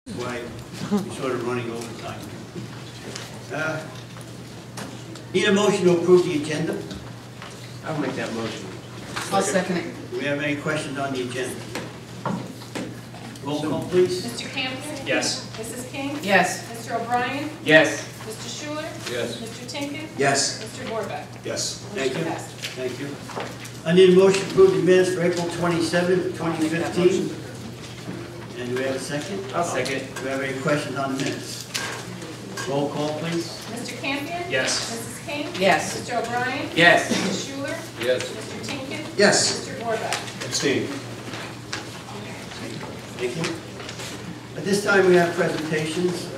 Why we're sort of running over time. Need a motion to approve the agenda? I'll make that motion. I'll second it. Do we have any questions on the agenda? Roll call, please. Mr. Campion? Yes. Mrs. King? Yes. Mr. O'Brien? Yes. Mr. Schuler? Yes. Mr. Tinkin? Yes. Mr. Borbeck? Yes. Thank you. Motion passes. Thank you. I need a motion to approve the minutes for April 27th, I'll make that 2015. motion. And do we have a second? I'll second. Do we have any questions on the minutes? Roll call, please. Mr. Campion? Yes. Mrs. King? Yes. Mr. O'Brien? Yes. Mr. Schuler? Yes. Mr. Tinkin? Yes. Mr. Borbeck? Abstain. Thank you. At this time, we have presentations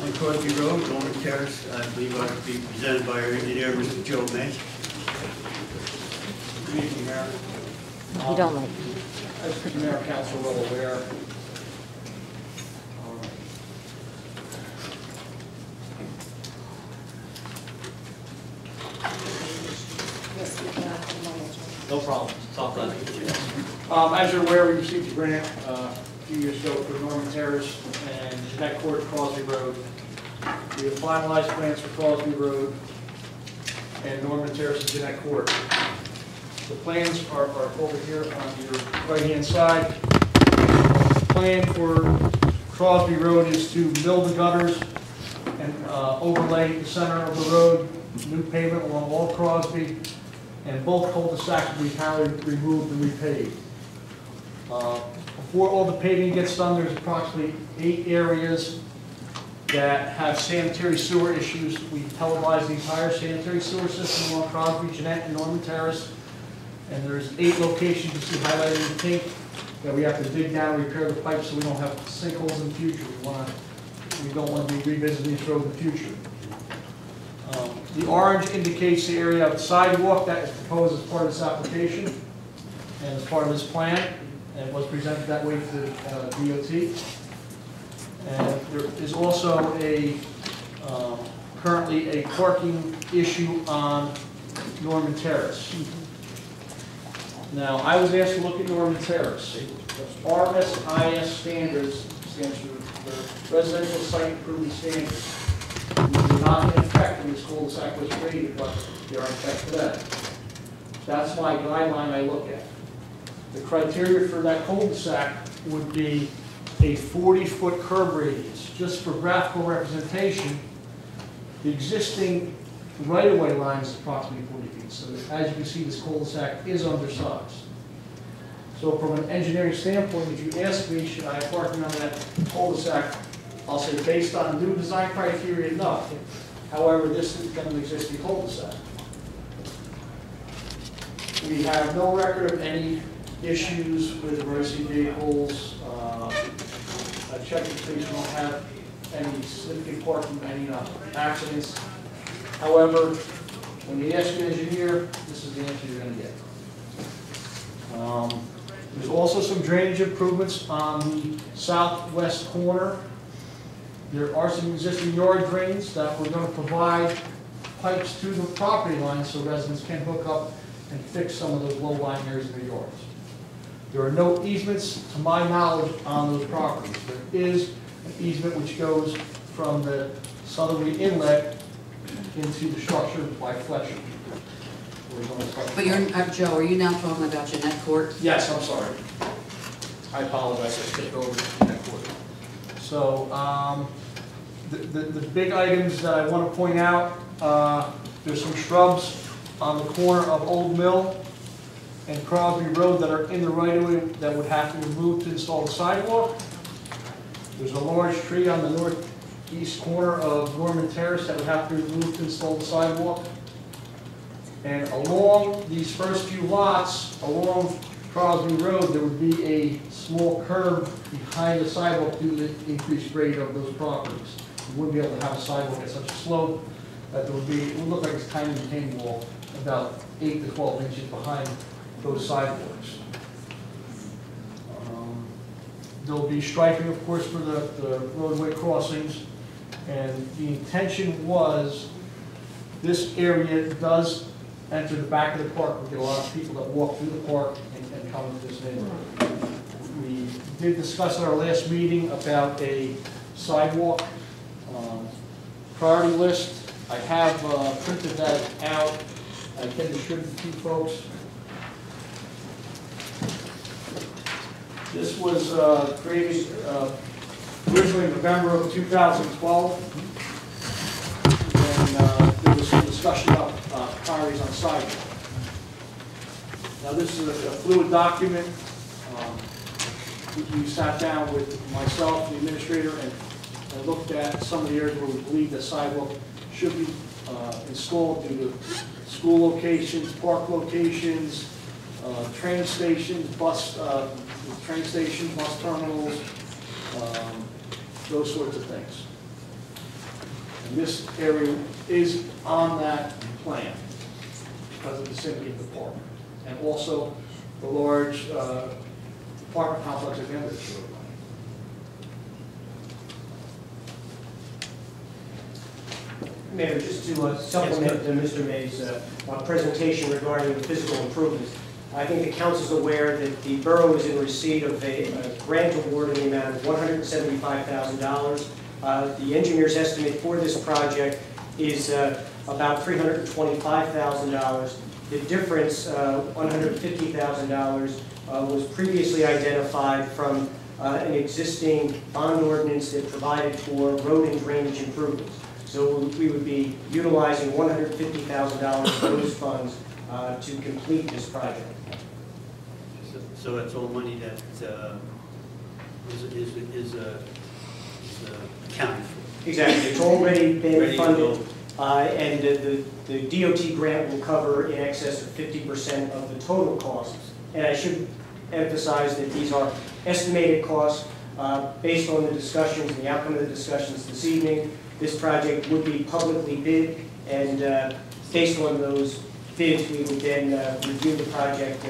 on Crosby Road, Norman Terrace. I believe are to be presented by our engineer, Mr. Joe May. Good evening, Mayor. You don't like As the Mayor and Council are well aware, no problem. Talk on it. As you're aware, we received a grant a few years ago for Norman Terrace and Jeanette Court, Crosby Road. We have finalized plans for Crosby Road and Norman Terrace and Jeanette Court. The plans are over here on your right-hand side. The plan for Crosby Road is to build the gutters and overlay the center of the road, new pavement along all Crosby, and both cul-de-sacs will be entirely removed and repaved. Before all the paving gets done, there's approximately 8 areas that have sanitary sewer issues. We televised the entire sanitary sewer system along Crosby, Jeanette, and Norman Terrace. And there's 8 locations you see highlighted in pink that we have to dig down and repair the pipes so we don't have sinkholes in the future. We don't want to be revisiting this road in the future. The orange indicates the area of the sidewalk that is proposed as part of this application and as part of this plan, and it was presented that way to DOT. And there is also currently a parking issue on Norman Terrace. Now, I was asked to look at Norman Terrace. RSIS standards stands for the Residential Site Improvement Standards. These were not in effect when this cul-de-sac was created, but they are in effect today. That's my guideline I look at. The criteria for that cul-de-sac would be a 40-foot curb radius. Just for graphical representation, the existing right-of-way line is approximately 40 feet. So as you can see, this cul-de-sac is undersized. So from an engineering standpoint, if you ask me, should I have parking on that cul-de-sac, I'll say based on new design criteria, no. However, this is an existing cul-de-sac. We have no record of any issues with emergency vehicles. I checked the police, we don't have any significant parking, any accidents. However, when you ask an engineer, this is the answer you're going to get. There's also some drainage improvements on the southwest corner. There are some existing yard drains that we're going to provide pipes to the property line so residents can hook up and fix some of those low-lying areas in their yards. There are no easements, to my knowledge, on those properties. There is an easement which goes from the southerly inlet into the structure by Fletcher. But you're, Joe, are you now talking about Jeanette Court? Yes, I'm sorry. I apologize, I skipped over that Court. So, the big items that I want to point out, there's some shrubs on the corner of Old Mill and Crosby Road that are in the right-of-way that would have to be removed to install the sidewalk. There's a large tree on the northeast corner of Norman Terrace that would have to be removed to install the sidewalk. And along these first few lots, along Crosby Road, there would be a small curve behind the sidewalk due to the increased grade of those properties. You wouldn't be able to have a sidewalk at such a slope that there would be, it would look like a tiny retaining wall about 8 to 12 inches behind those sidewalks. There'll be striping, of course, for the roadway crossings, and the intention was this area does enter the back of the park. We get a lot of people that walk through the park and come into this neighborhood. We did discuss at our last meeting about a sidewalk priority list. I have printed that out. I can distribute it to you folks. This was created originally in November of 2012. And there was some discussion about priorities on sidewalk. Now this is a fluid document. We sat down with myself, the administrator, and looked at some of the areas where we believe that sidewalk should be installed due to school locations, park locations, train stations, bus terminals, those sorts of things. And this area is on that plan because of the vicinity of the park. And also the large apartment complex at the end of the road. Mayor, just to supplement Mr. May's presentation regarding the physical improvements, I think the council is aware that the borough is in receipt of a grant award in the amount of $175,000. The engineer's estimate for this project is about $325,000. The difference, $150,000, was previously identified from an existing bond ordinance that provided for road and drainage improvements. So we would be utilizing $150,000 of those funds to complete this project. So that's all money that is accounted for? Exactly. It's already been Ready to funded. go. And the DOT grant will cover in excess of 50% of the total costs. And I should emphasize that these are estimated costs based on the discussions and the outcome of the discussions this evening. This project would be publicly bid, and based on those bids, we would then review the project,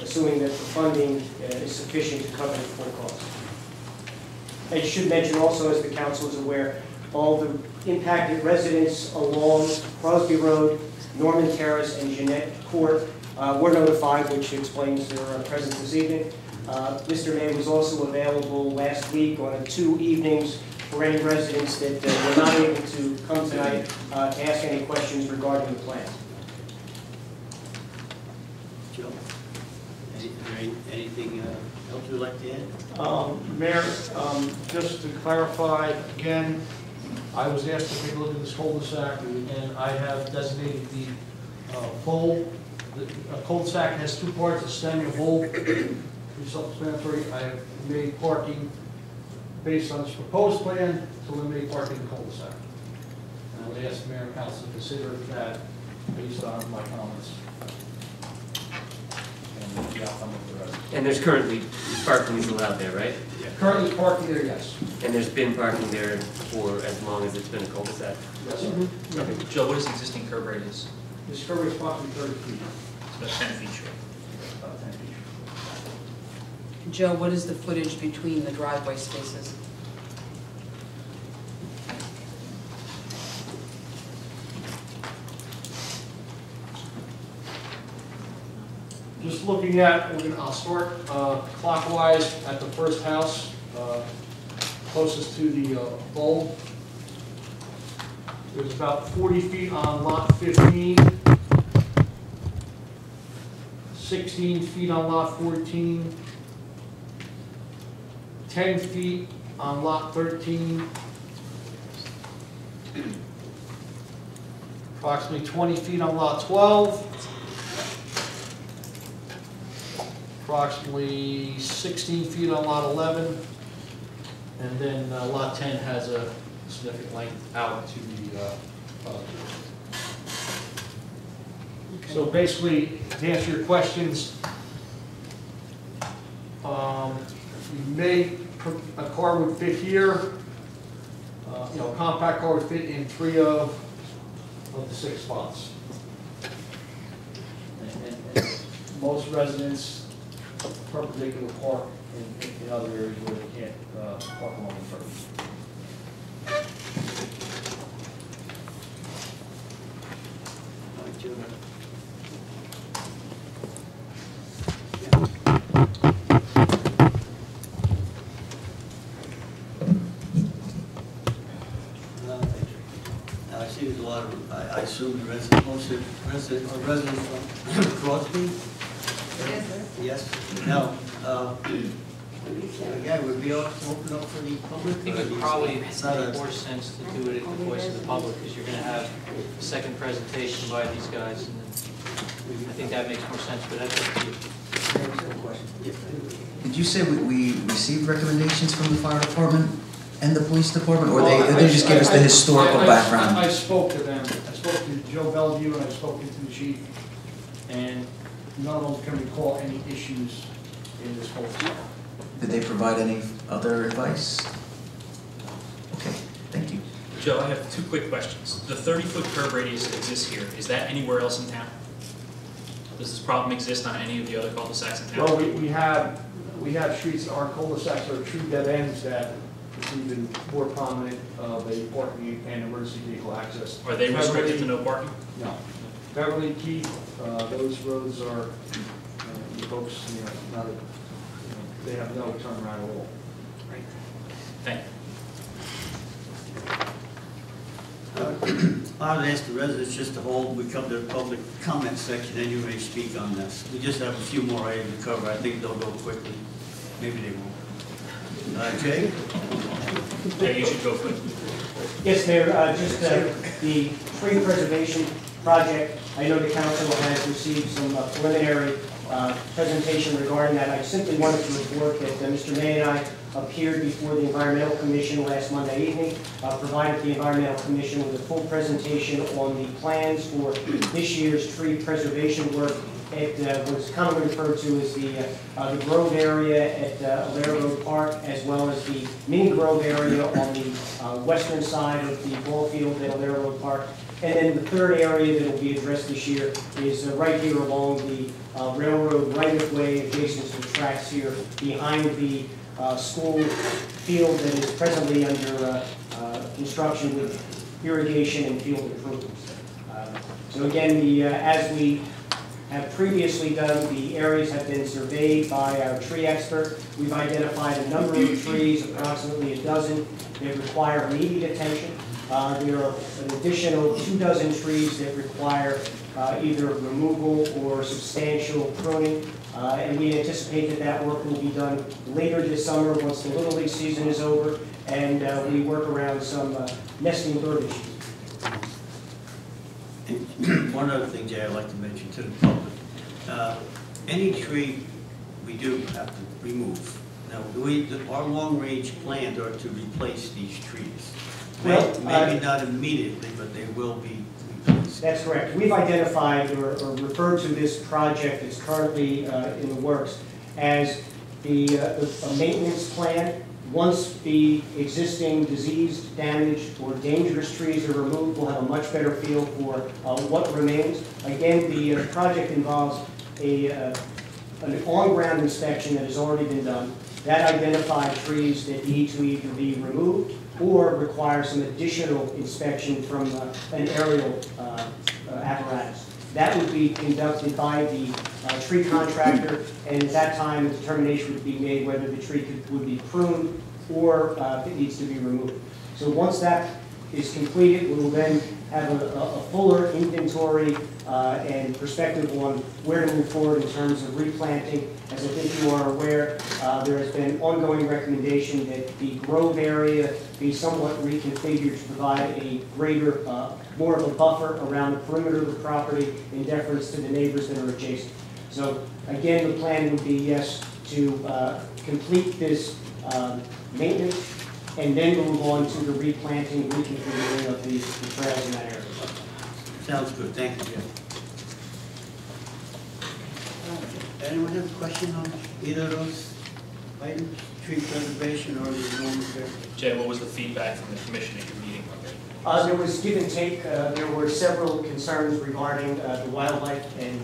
assuming that the funding is sufficient to cover the full cost. I should mention also, as the council is aware, all the impacted residents along Crosby Road, Norman Terrace, and Jeanette Court were notified, which explains their presence this evening. Mr. May was also available last week on 2 evenings for any residents that were not able to come tonight to ask any questions regarding the plan. Joe, anything else you'd like to add? Mayor, just to clarify again, I was asked to take a look at this cul-de-sac, and I have designated the bowl. A cul-de-sac has 2 parts, a stem and a bowl. Self-explanatory. I have made parking based on this proposed plan to eliminate parking in the cul-de-sac. And I would ask the mayor and council to consider that based on my comments and the outcome of the rest. And there's currently parking is allowed there, right? Currently parking there, yes. And there's been parking there for as long as it's been a cul-de-sac? Yes. Okay. Joe, what is the existing curb radius? This curb is approximately 30 feet. It's about 10 feet short. About 10 feet. Joe, what is the footage between the driveway spaces? Just looking at, I'll start clockwise at the first house, closest to the bulb. There's about 40 feet on lot 15, 16 feet on lot 14, 10 feet on lot 13, approximately 20 feet on lot 12, approximately 16 feet on lot 11, and then lot 10 has a significant length out to the So basically, to answer your questions, a car would fit here. A compact car would fit in 3 of the 6 spots. And most residents perpendicular park in other areas where they can't park along the curb. All right, Joe. resident from Crosby? Yes? No. Yeah, would be open up for the public? I think it would probably make more sense to do it at the voice of the public, because you're gonna have a second presentation by these guys, and then I think that makes more sense, but that's up to you. Did you say we received recommendations from the fire department and the police department, or they just give us the historical background? I spoke to them. I spoke to Joe Bellevue and I spoke to the chief, and none of them can recall any issues in this whole stuff. Did they provide any other advice? Okay, thank you. Joe, I have two quick questions. The 30-foot curb radius that exists here, is that anywhere else in town? Does this problem exist on any of the other cul-de-sacs in town? Well, we have streets that aren't cul-de-sacs or true dead ends that it's even more prominent of a parking and emergency vehicle access. Are they restricted to no parking? No. Beverly, Keith, those roads are, the folks, not a, they have no turnaround at all. Right. Thank you. I would ask the residents just to hold, we come to the public comment section, then you may speak on this. We just have a few more items to cover. I think they'll go quickly. Maybe they won't. Jay? Yeah, you should go quick. Yes, Mayor, just the tree preservation project. I know the council has received some preliminary presentation regarding that. I simply wanted to report that Mr. May and I appeared before the Environmental Commission last Monday evening, provided the Environmental Commission with a full presentation on the plans for this year's tree preservation work. It was commonly referred to as the grove area at Alair Road Park, as well as the mini grove area on the western side of the ball field at Alair Road Park. And then the third area that will be addressed this year is right here along the railroad right-of-way adjacent to the tracks here behind the school field that is presently under construction with irrigation and field improvements. So again, as we have previously done, the areas have been surveyed by our tree expert. We've identified a number of trees, approximately a dozen, that require immediate attention. There are an additional 24 trees that require either removal or substantial pruning. And we anticipate that that work will be done later this summer once the Little League season is over and we work around some nesting bird issues. One other thing, Jay, I'd like to mention to the public. Any tree we do have to remove. Now, our long-range plans are to replace these trees. Well, maybe not immediately, but they will be replaced. That's correct. We've identified or referred to this project that's currently in the works as a maintenance plan. Once the existing diseased, damaged, or dangerous trees are removed, we'll have a much better feel for what remains. Again, the project involves an on-ground inspection that has already been done. That identified trees that need to either be removed or require some additional inspection from an aerial apparatus. That would be conducted by the tree contractor, and at that time, a determination would be made whether the tree would be pruned or if it needs to be removed. So once that is completed, we will then have a fuller inventory and perspective on where to move forward in terms of replanting. As I think you are aware, there has been ongoing recommendation that the grove area be somewhat reconfigured to provide a greater, more of a buffer around the perimeter of the property in deference to the neighbors that are adjacent. So again, the plan would be, yes, to complete this maintenance and then move on to the replanting, reconfiguring of the trails in that area. Sounds good. Thank you, Jim. Anyone have a question on either of those items? Tree preservation or the Norman Terrace? Jay, what was the feedback from the commission at your meeting Monday? There was give and take. There were several concerns regarding the wildlife and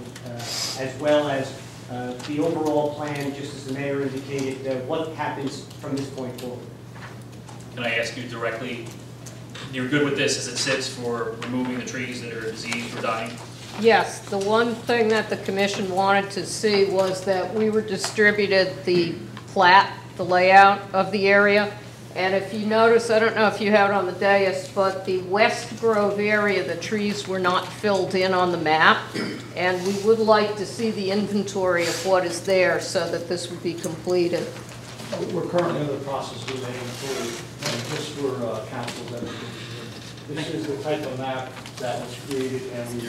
as well as the overall plan, just as the mayor indicated, what happens from this point forward. Can I ask you directly, you're good with this as it sits for removing the trees that are diseased or dying? Yes, the one thing that the commission wanted to see was that we were distributed the plat, the layout of the area, And if you notice, I don't know if you have it on the dais, but the West Grove area, the trees were not filled in on the map. And we would like to see the inventory of what is there so that this would be completed. We're currently in the process of doing inventory, and just for council's edification. This is the type of map that was created, and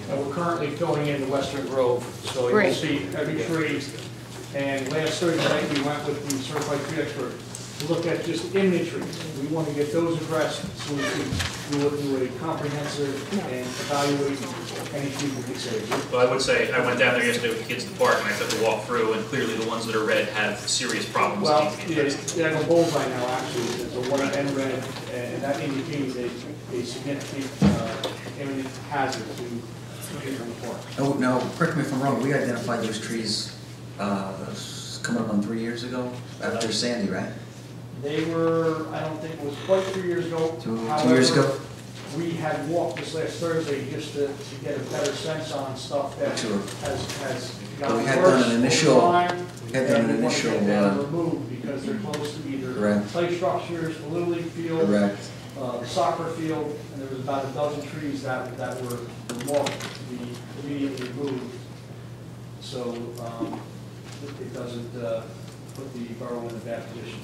we're currently filling in the Western Grove, so you'll Great. see every tree. And last Thursday night, we went with the certified tree expert to look at just imagery. We want to get those addressed so we can do a comprehensive and evaluate any tree we can save. Well, I would say, I went down there yesterday with the kids to the park, and I took a walk through, and clearly the ones that are red have serious problems. that Well, need to be addressed. they have a bullseye now, actually, there's a white and red, and that indicates a significant imminent hazard to trees on the park. Oh, now, correct me if I'm wrong, we identified those trees, coming up on 3 years ago, after Sandy, right? They were, I don't think it was quite 3 years ago. 2 years ago? However, we had walked this last Thursday just to get a better sense on stuff that Sure. has But gotten we had worse done an initial, over time. we had done an And we want to initial, get them removed because they're close to either Correct. play structures, the Little League field, correct. the soccer field, and there was about a dozen trees that were marked to be immediately removed. So it doesn't put the borough in a bad position.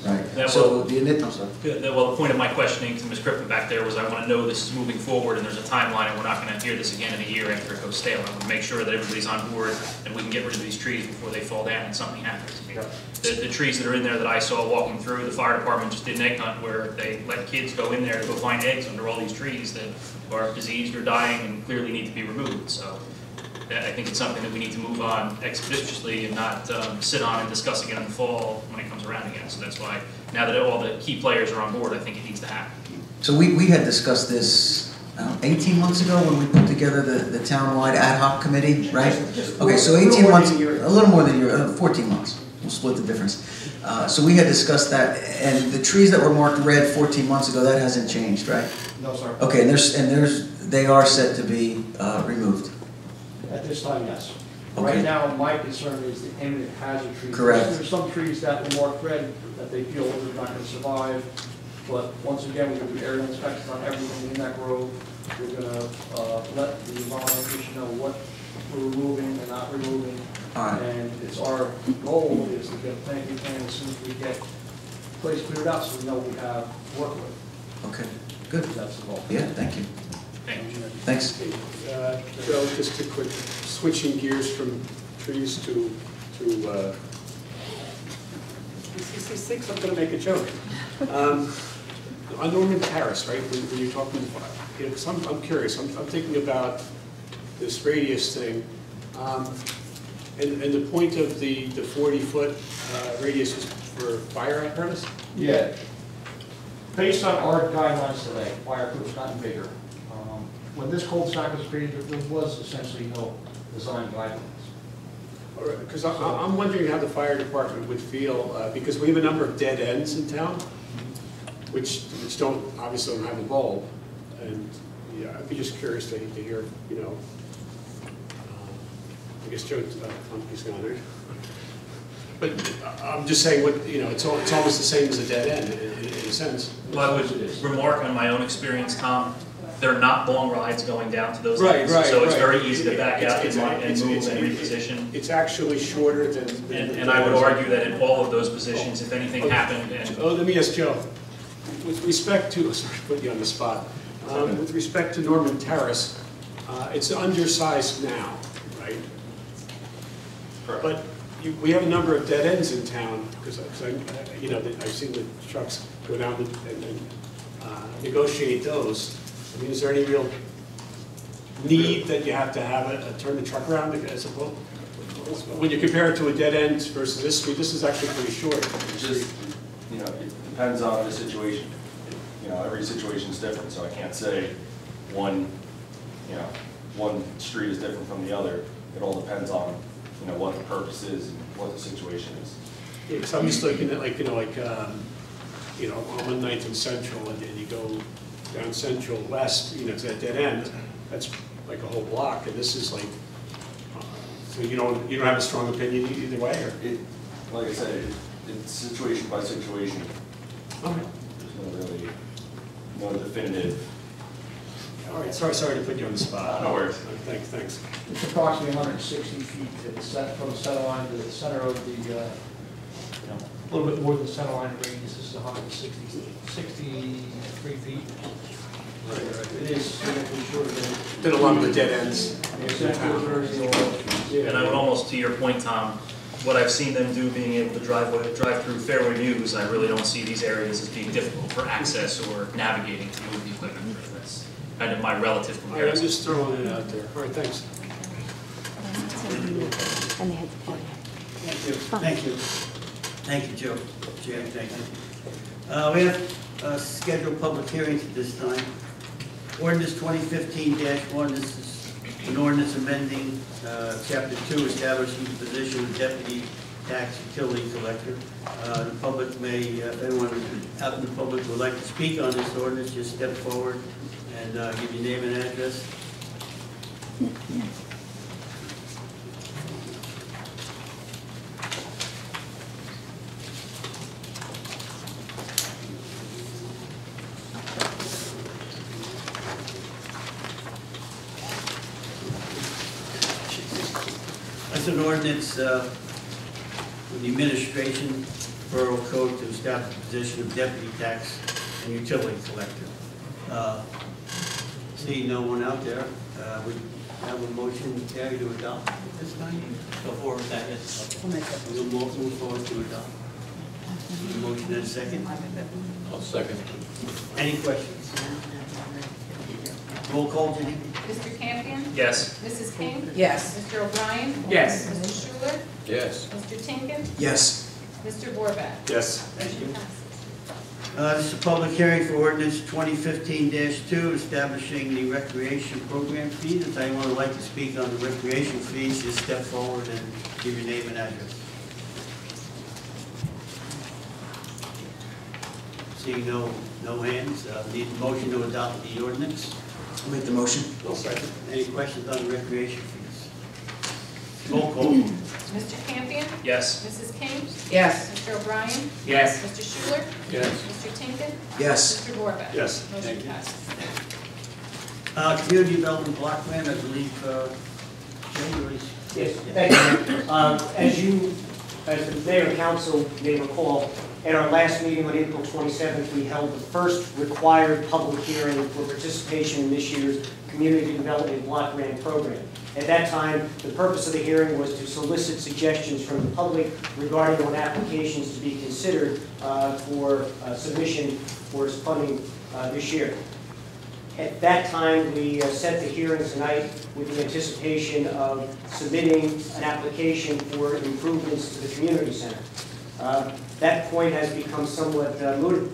Right, That so I'm sorry. Good. Well, the point of my questioning to Ms. Crippen back there was I want to know this is moving forward and there's a timeline and we're not going to hear this again in a year after it goes stale. I want to make sure that everybody's on board and we can get rid of these trees before they fall down and something happens. The trees that are in there that I saw walking through, the fire department just did an egg hunt where they let kids go in there to go find eggs under all these trees that are diseased or dying and clearly need to be removed. So I think it's something that we need to move on expeditiously and not sit on and discuss again in the fall when it comes around again. So that's why, now that all the key players are on board, I think it needs to happen. So we had discussed this 18 months ago when we put together the town-wide ad hoc committee, right? Okay, so 18 months, a little more than a year, 14 months. We'll split the difference. So we had discussed that, and the trees that were marked red 14 months ago, that hasn't changed, right? No, sir. Okay, they are set to be removed. At this time, yes. Okay. Right now, my concern is the imminent hazard trees. Correct. There's some trees that were marked red that they feel they're not going to survive. But once again, we're going to do aerial inspections on everything in that grove. We're going to let the environmental commission know what we're removing and not removing. All right. And it's our goal is to get a planting plan as soon as we get the place cleared out so we know what we have to work with. Okay, good. That's the goal. Yeah, thank you. Thank you. Thanks. Joe, just a quick, switching gears from trees to these things, I'm going to make a joke. On Norman Terrace, right, when you're talking about, you know, 'cause I'm curious, I'm thinking about this radius thing, and the point of the 40-foot radius is for fire apparatus? Yeah. Based on our guidelines today, fire proof's gotten bigger. When this cul-de-sac was created, there was essentially no design guidelines. Because I'm wondering how the fire department would feel, because we have a number of dead ends in town, which don't, obviously don't have a bulb, and yeah, I'd be just curious to hear, you know, I guess Joe Klumpke's gone there. But I'm just saying, what you know, it's almost the same as a dead end in a sense. Well, I would remark on my own experience, Tom, they're not long rides going down to those Right, ends. right, So it's right. very easy to back out and move It's and reposition. It's actually shorter than. And I would argue that in all of those positions, if anything happened and Oh, let me ask Joe. With respect to, sorry to put you on the spot. With respect to Norman Terrace, it's undersized now, right? But we have a number of dead ends in town, because you know, I've seen the trucks go down and negotiate those. I mean, is there any real need that you have to turn the truck around as opposed? When you compare it to a dead end versus this street, this is actually pretty short. It's just, you know, it depends on the situation. You know, every situation is different, so I can't say one street is different from the other. It all depends on, you know, what the purpose is and what the situation is. Yeah, because I'm just looking at like, you know, on 9th and Central, and you go down Central West, you know, to that dead end, that's like a whole block, and this is like, so you don't have a strong opinion either way, or? Like I said, it's situation by situation. Okay. There's no definitive. All right, sorry to put you on the spot. No worries. Thanks. It's approximately 160 feet to the from the center line to the center of the, a little bit more than the center line range. This is 63 feet. It is significantly shorter than. Did a lot of the dead ends. And I would almost, to your point, Tom, what I've seen them do, being able to drive through Fairway Views, I really don't see these areas as being difficult for access or navigating to move the equipment through. That's kind of my relative All right, I'm comparison. just throwing it out there. All right, thanks. And they had the party. Thank you. Thank you, Joe. Jim, thank you. We have scheduled public hearings at this time. Ordinance 2015-1, this is an ordinance amending Chapter 2, establishing the position of deputy tax utility collector. The public may, if anyone out in the public would like to speak on this ordinance, just step forward and give your name and address. That's an ordinance with the administration borough code to establish the position of deputy tax and utility collector. See no one out there, we have a motion, Gary, to adopt this time? Go forward with that, yes. We'll move forward to adopt. Motion and a second. I'll second. Any questions? Roll call, Jenny? Mr. Campion? Yes. Mrs. King? Yes. Mr. O'Brien? Yes. Mr. Schuler? Yes. Mr. Tinkin? Yes. Mr. Borback? Yes. Thank you. This is a public hearing for ordinance 2015-2, establishing the recreation program fees. If anyone would like to speak on the recreation fees, just step forward and give your name and address. Seeing no hands, need a motion to adopt the ordinance. I'll make the motion. I'll second. Any questions on the recreation fees? Roll call. Mr. Campion? Yes. Mrs. King? Yes. Mr. O'Brien? Yes. Mr. Schuler? Yes. Mr. Tinkin? Yes. Mr. Borback? Yes. Motion Thank you. passes. Community development block grant, I believe, Jay, Yes, thank you. As the mayor and council may recall, at our last meeting on April 27th, we held the first required public hearing for participation in this year's Community Development Block Grant Program. At that time, the purpose of the hearing was to solicit suggestions from the public regarding what applications to be considered for submission for funding this year. At that time, we set the hearing tonight with the anticipation of submitting an application for improvements to the community center. That point has become somewhat moot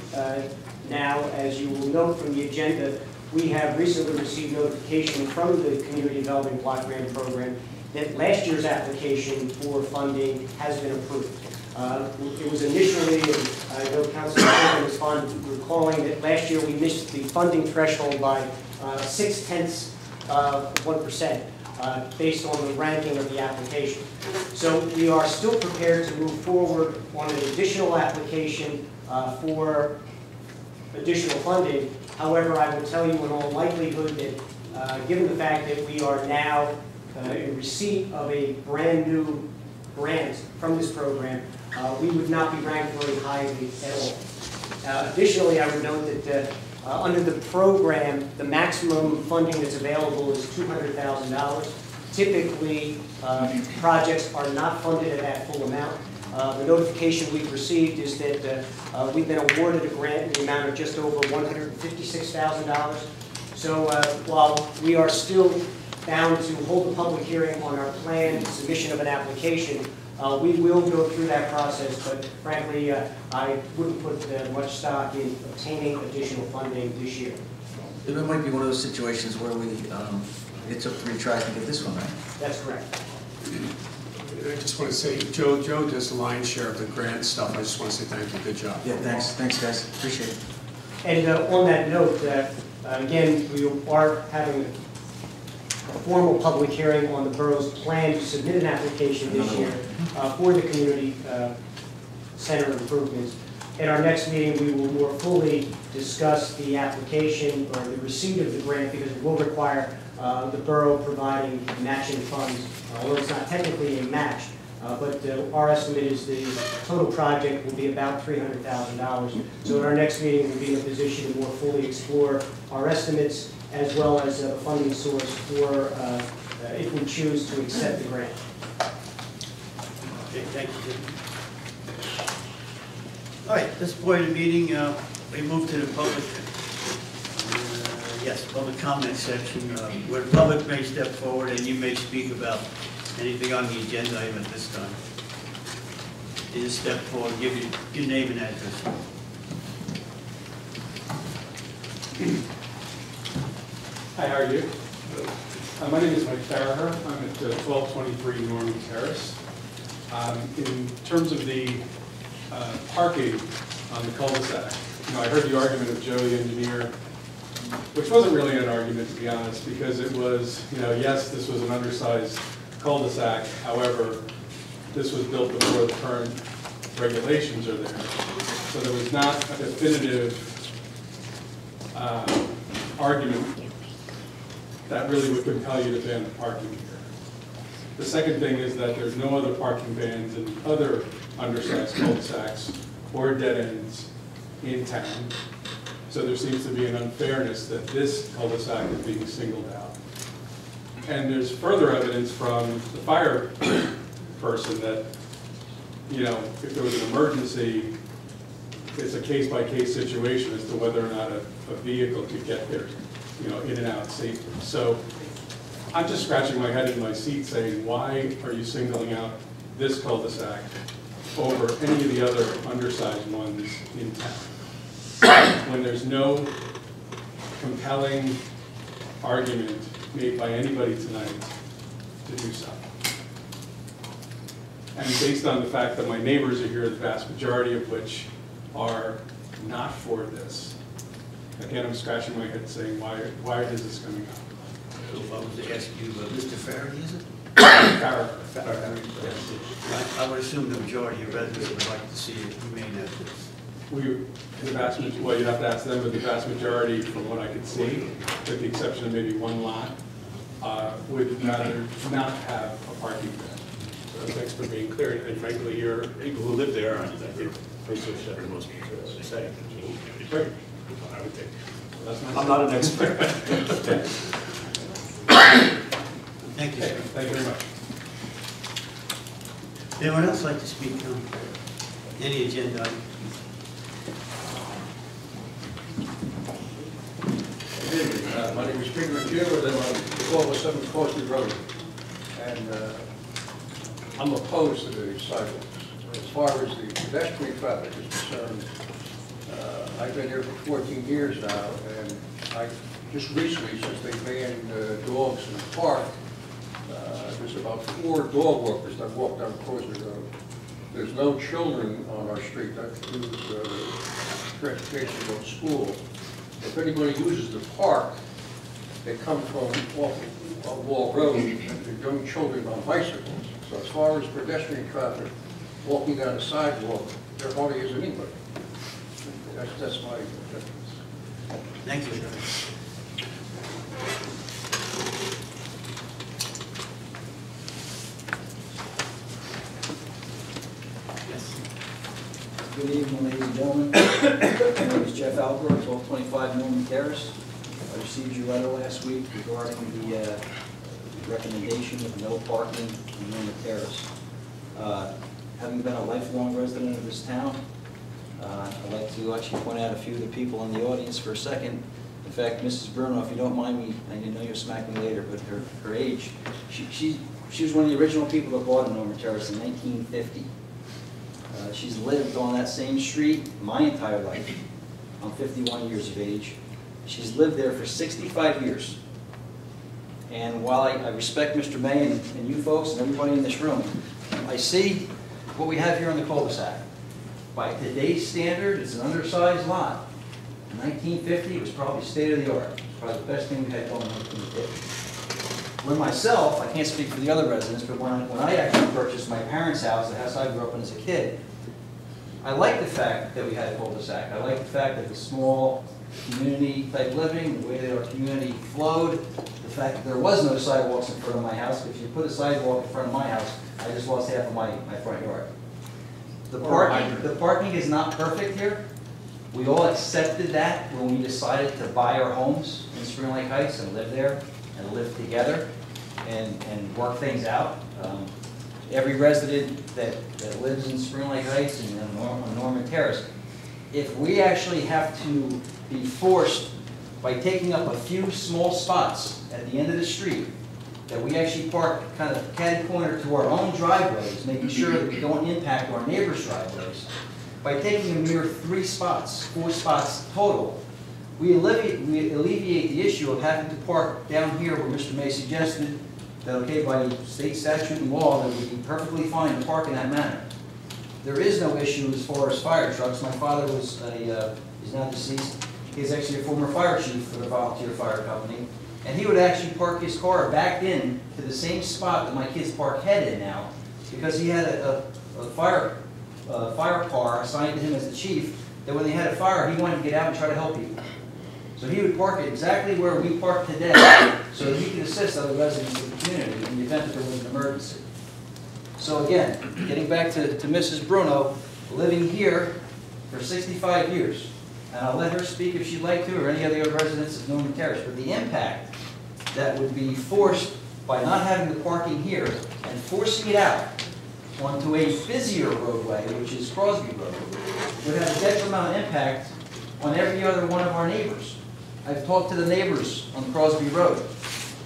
now. As you will note from the agenda, we have recently received notification from the Community Development Block Grant Program that last year's application for funding has been approved. It was initially, and I know Councilman is fond of recalling that last year we missed the funding threshold by 0.6% based on the ranking of the application. So we are still prepared to move forward on an additional application for additional funding. However, I will tell you in all likelihood that given the fact that we are now in receipt of a brand new grant from this program, we would not be ranked very highly at all. Additionally, I would note that under the program, the maximum funding that's available is $200,000. Typically, projects are not funded at that full amount. The notification we've received is that we've been awarded a grant in the amount of just over $156,000. So while we are still bound to hold a public hearing on our planned submission of an application, we will go through that process, but frankly, I wouldn't put much stock in obtaining additional funding this year. It might be one of those situations where it took 3 tries to get this one right. That's correct. I just want to say, Joe does the lion's share of the grant stuff. I just want to say thank you. Good job. Yeah, thanks guys, appreciate it. And on that note, again, we are having a formal public hearing on the borough's plan to submit an application this year for the community center improvements. At our next meeting, we will more fully discuss the application or the receipt of the grant, because it will require the borough providing matching funds, although it's not technically a match. But our estimate is the total project will be about $300,000. So at our next meeting, we'll be in a position to more fully explore our estimates as well as a funding source for if we choose to accept the grant. Okay, thank you. All right, this point of the meeting, we move to the public, public comment section, where the public may step forward and you may speak about anything on the agenda item at this time. You just step forward, give your name and address. Hi, how are you? My name is Mike Farraher. I'm at 1223 Norman Terrace. In terms of the parking on the cul-de-sac, I heard the argument of Joe, the engineer, which wasn't really an argument, to be honest, because it was, yes, this was an undersized cul-de-sac. However, this was built before the current regulations are there. So there was not a definitive argument that really would compel you to ban the parking here. The second thing is that there's no other parking bans in other undersized cul-de-sacs or dead ends in town. So there seems to be an unfairness that this cul-de-sac is being singled out. And there's further evidence from the fire person that, if there was an emergency, it's a case-by-case situation as to whether or not a vehicle could get there, in and out safely. So I'm just scratching my head in my seat saying, why are you singling out this cul-de-sac over any of the other undersized ones in town? When there's no compelling argument made by anybody tonight to do so. And based on the fact that my neighbors are here, the vast majority of which are not for this, again, I'm scratching my head saying, why is this coming up? So if I was to ask you, Mr. Farrahy, is it? Farraher. I would assume the majority of residents would like to see it remain as is. Well, you'd have to ask them, but the vast majority, from what I could see, with the exception of maybe one lot, would rather not have a parking ban. So thanks for being clear, and frankly, your people who live there, I think, pretty sure the most say. Great. I would think. That's nice. I'm not an expert. Thank you, sir. Thank you very much. Anyone else like to speak on any agenda item? My name is Peter McHugh, and I'm on 1207 Crosby Road. And I'm opposed to the sidewalks. As far as the pedestrian traffic is concerned, I've been here for 14 years now, and I just recently, since they banned dogs in the park, there's about 4 dog walkers that walk down Crosby Road. There's no children on our street that use transportation to go to school. If anybody uses the park, they come from off Wall Road, and they're young children on bicycles. So as far as pedestrian traffic walking down the sidewalk, there hardly is anybody. That's my difference. Thank you, sir. Good evening, ladies and gentlemen. My name is Jeff Albrook, 1225 Norman Terrace. I received your letter last week regarding the recommendation of no parking in Norman Terrace. Having been a lifelong resident of this town, I'd like to actually point out a few of the people in the audience for a second. In fact, Mrs. Bruno, if you don't mind me, I know you'll smack me later, but her age, she was one of the original people that bought in Norman Terrace in 1950. She's lived on that same street my entire life. I'm 51 years of age. She's lived there for 65 years. And while I respect Mr. May and you folks and everybody in this room, I see what we have here on the cul-de-sac. By today's standard, it's an undersized lot. In 1950, it was probably state of the art. Probably the best thing we had going on in the day. When myself, I can't speak for the other residents, but when I actually purchased my parents' house, the house I grew up in as a kid, I like the fact that we had a cul-de-sac. I like the fact that the small community type living, the way that our community flowed, the fact that there was no sidewalks in front of my house. If you put a sidewalk in front of my house, I just lost half of my front yard. The parking is not perfect here. We all accepted that when we decided to buy our homes in Spring Lake Heights and live there and live together and work things out. Every resident that lives in Spring Lake Heights and on Norman Terrace, if we actually have to be forced by taking up a few small spots at the end of the street, that we actually park kind of catty-corner to our own driveways, making sure that we don't impact our neighbors' driveways, by taking a mere 4 spots total, we alleviate the issue of having to park down here where Mr. May suggested that, okay, by state statute and law, that would be perfectly fine to park in that manner. There is no issue as far as fire trucks. My father was he's now deceased. He's actually a former fire chief for the volunteer fire company. And he would actually park his car back in to the same spot that my kids park head in now, because he had a fire car assigned to him as the chief, that when they had a fire, he wanted to get out and try to help people. So he would park it exactly where we park today, so that he could assist other residents of the community in the event that there was an emergency. So again, getting back to Mrs. Bruno, living here for 65 years, and I'll let her speak if she'd like to, or any of the other residents of Norman Terrace, but the impact that would be forced by not having the parking here and forcing it out onto a busier roadway, which is Crosby Road, would have a detrimental impact on every other one of our neighbors. I've talked to the neighbors on Crosby Road,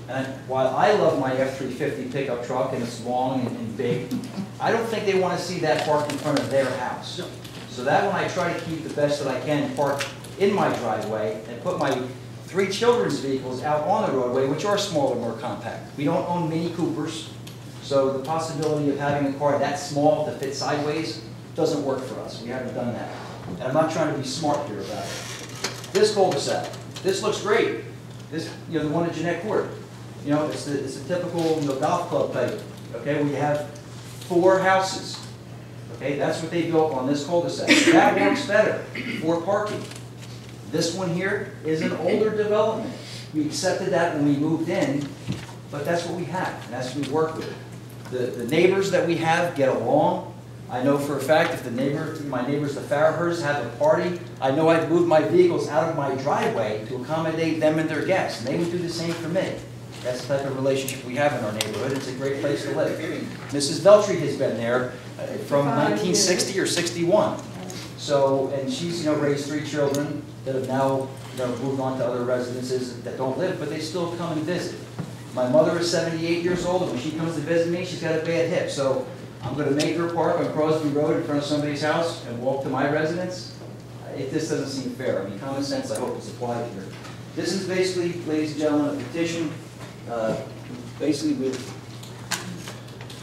and while I love my F-350 pickup truck and it's long and big, I don't think they want to see that parked in front of their house. So that one I try to keep the best that I can parked in my driveway and put my 3 children's vehicles out on the roadway, which are smaller, more compact. We don't own Mini Coopers, so the possibility of having a car that small to fit sideways doesn't work for us. We haven't done that. And I'm not trying to be smart here about it. This cul-de-sac, this looks great. This, the one at Jeanette Court. It's a typical golf club type. Okay, we have 4 houses. Okay, that's what they built on this cul-de-sac. That works better for parking. This one here is an older development. We accepted that when we moved in, but that's what we have, and that's what we work with. The neighbors that we have get along. I know for a fact if my neighbors, the Farahers, have a party, I know I've moved my vehicles out of my driveway to accommodate them and their guests, and they would do the same for me. That's the type of relationship we have in our neighborhood. It's a great place to live. Mrs. Veltri has been there from 1960 or 61. So, and she's raised 3 children that have now moved on to other residences that don't live, but they still come and visit. My mother is 78 years old, and when she comes to visit me, she's got a bad hip. So I'm going to make her park on Crosby Road in front of somebody's house and walk to my residence. This doesn't seem fair. I mean, common sense, I hope, is applied here. This is basically, ladies and gentlemen, a petition, basically with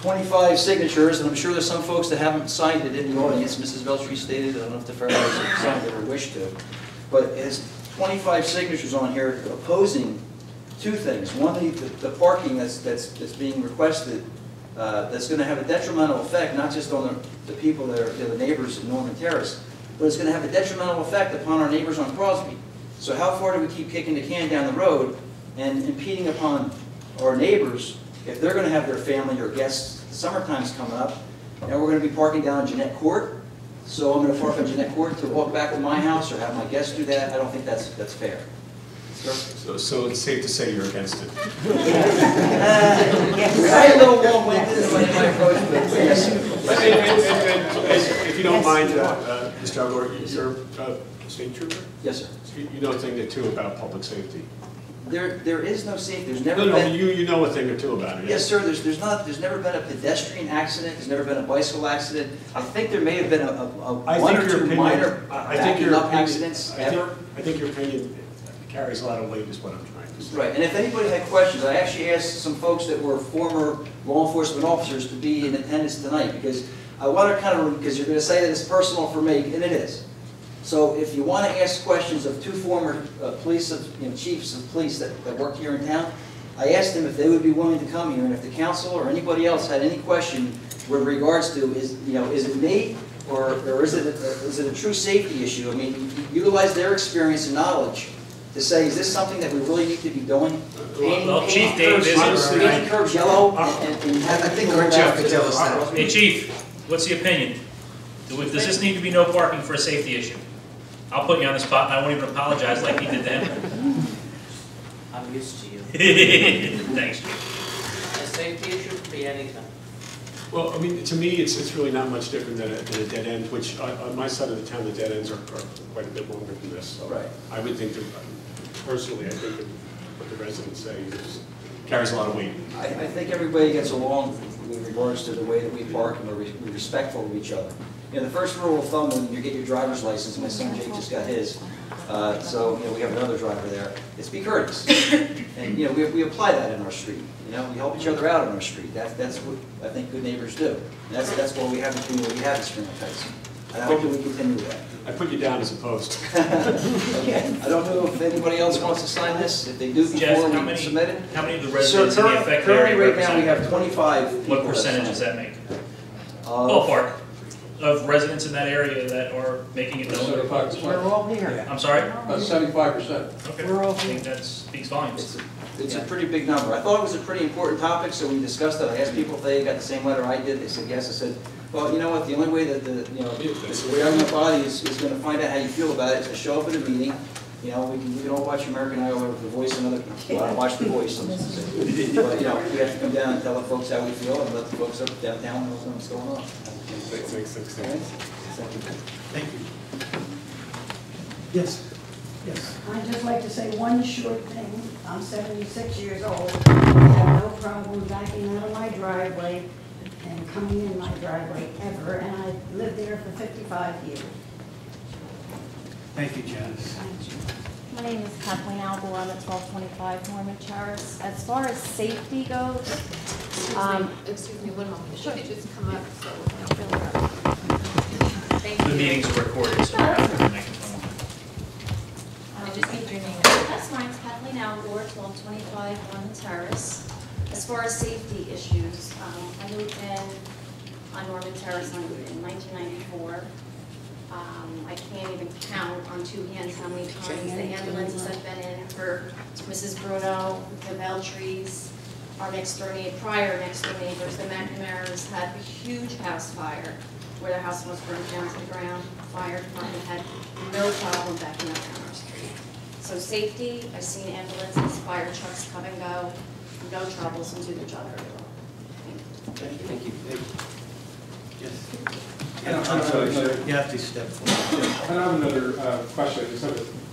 25 signatures, and I'm sure there's some folks that haven't signed it in the audience. Mrs. Veltri stated, I don't know if the Farahers have signed it or wish to, but it has 25 signatures on here opposing 2 things. One, the parking that's being requested, that's going to have a detrimental effect, not just on the people that are the neighbors in Norman Terrace, but it's going to have a detrimental effect upon our neighbors on Crosby. So how far do we keep kicking the can down the road and impeding upon our neighbors if they're going to have their family or guests? Summertime's coming up, and we're going to be parking down Jeanette Court. So I'm going to park on Jeanette Court to walk back to my house or have my guests do that. I don't think that's fair. So it's safe to say you're against it? I'm a little long-winded in my approach, but yes. If you don't mind, Mr. Algor, you're a state trooper? Yes, sir. You know a thing or two about public safety? There is no safety. There's never No, been. you know a thing or two about it. Yes, sir. There's never been a pedestrian accident. There's never been a bicycle accident. I think there may have been a 1 or 2 minor backing up accidents ever. I think your opinion carries a lot of weight, is what I'm trying to say. Right. And if anybody had questions, I actually asked some folks that were former law enforcement officers to be in attendance tonight, because I want to because you're going to say that it's personal for me, and it is. So if you want to ask questions of 2 former chiefs of police that work here in town, I asked them if they would be willing to come here, and if the council or anybody else had any question with regards to is it me Or is it a true safety issue? I mean, utilize their experience and knowledge to say, is this something that we really need to be doing? Well, Chief Dave is... Painting curbs yellow and I think our Jeff could tell us that. Hey, Chief, what's the opinion? Does this need to be no parking for a safety issue? I'll put you on the spot, and I won't even apologize like he did to him. I'm used to you. Thanks, Chief. A safety issue could be anything. Well, I mean, to me, it's really not much different than a dead end, which on my side of the town, the dead ends are quite a bit longer than this. So Right. I would think that, personally, I think that what the residents say carries a lot of weight. I think everybody gets along with regards to the way that we park and we're respectful of each other. You know, the first rule of thumb when you get your driver's license, my son Jake just got his, so, you know, we have another driver there, is be courteous. And, you know, we apply that in our street. You know, we help each other out in our street. That's what I think good neighbors do. And that's why we have the community we have in Spring Heights. And I hope that we continue with that. I put you down as opposed. Okay. I don't know if anybody else wants to sign this. If they do Jeff, before how we submit it. many of the residents in the affected Currently, area right now, we represent? have 25 people. What percentage does that make? Of- Ballpark of residents in that area that are making it known? 75%. We're all here. I'm sorry? About 75%. Okay, We're all I think that speaks volumes. It's a pretty big number. I thought it was a pretty important topic, so we discussed it. I asked people if they got the same letter I did. They said yes. I said, well, you know what, the only way that the government body is going to find out how you feel about it is to show up at a meeting. You know, we can all watch American Idol or The Voice and other, well, watch The Voice. But, you know, we have to come down and tell the folks how we feel and let the folks up downtown know what's going on. Thanks. Okay? Thank you. Yes. Yes. I'd just like to say one short thing. I'm 76 years old. I have no problem backing out of my driveway and coming in my driveway ever, and I've lived there for 55 years. Thank you, Janice. My name is Kathleen Albo, I'm at 1225 Norman Terrace. As far as safety goes, Excuse me, one moment. Should you just come up so Thank The you. meetings are recorded, so we're after the microphone. I just need your name. that's fine, it's Kathleen Albo, 1225 Norman Terrace. As far as safety issues, I moved in on Norman Terrace in 1994. I can't even count on two hands how many times the ambulances have been in for Mrs. Bruno, the Veltries, our prior next door neighbors, the McNamara's had a huge house fire where their house was burned down to the ground. Fire department had no problem backing up down our street. So safety, I've seen ambulances, fire trucks come and go, no troubles and do their job very well. Thank you. Yes. Yeah, I'm sorry, sir. You have to step forward. I have another question.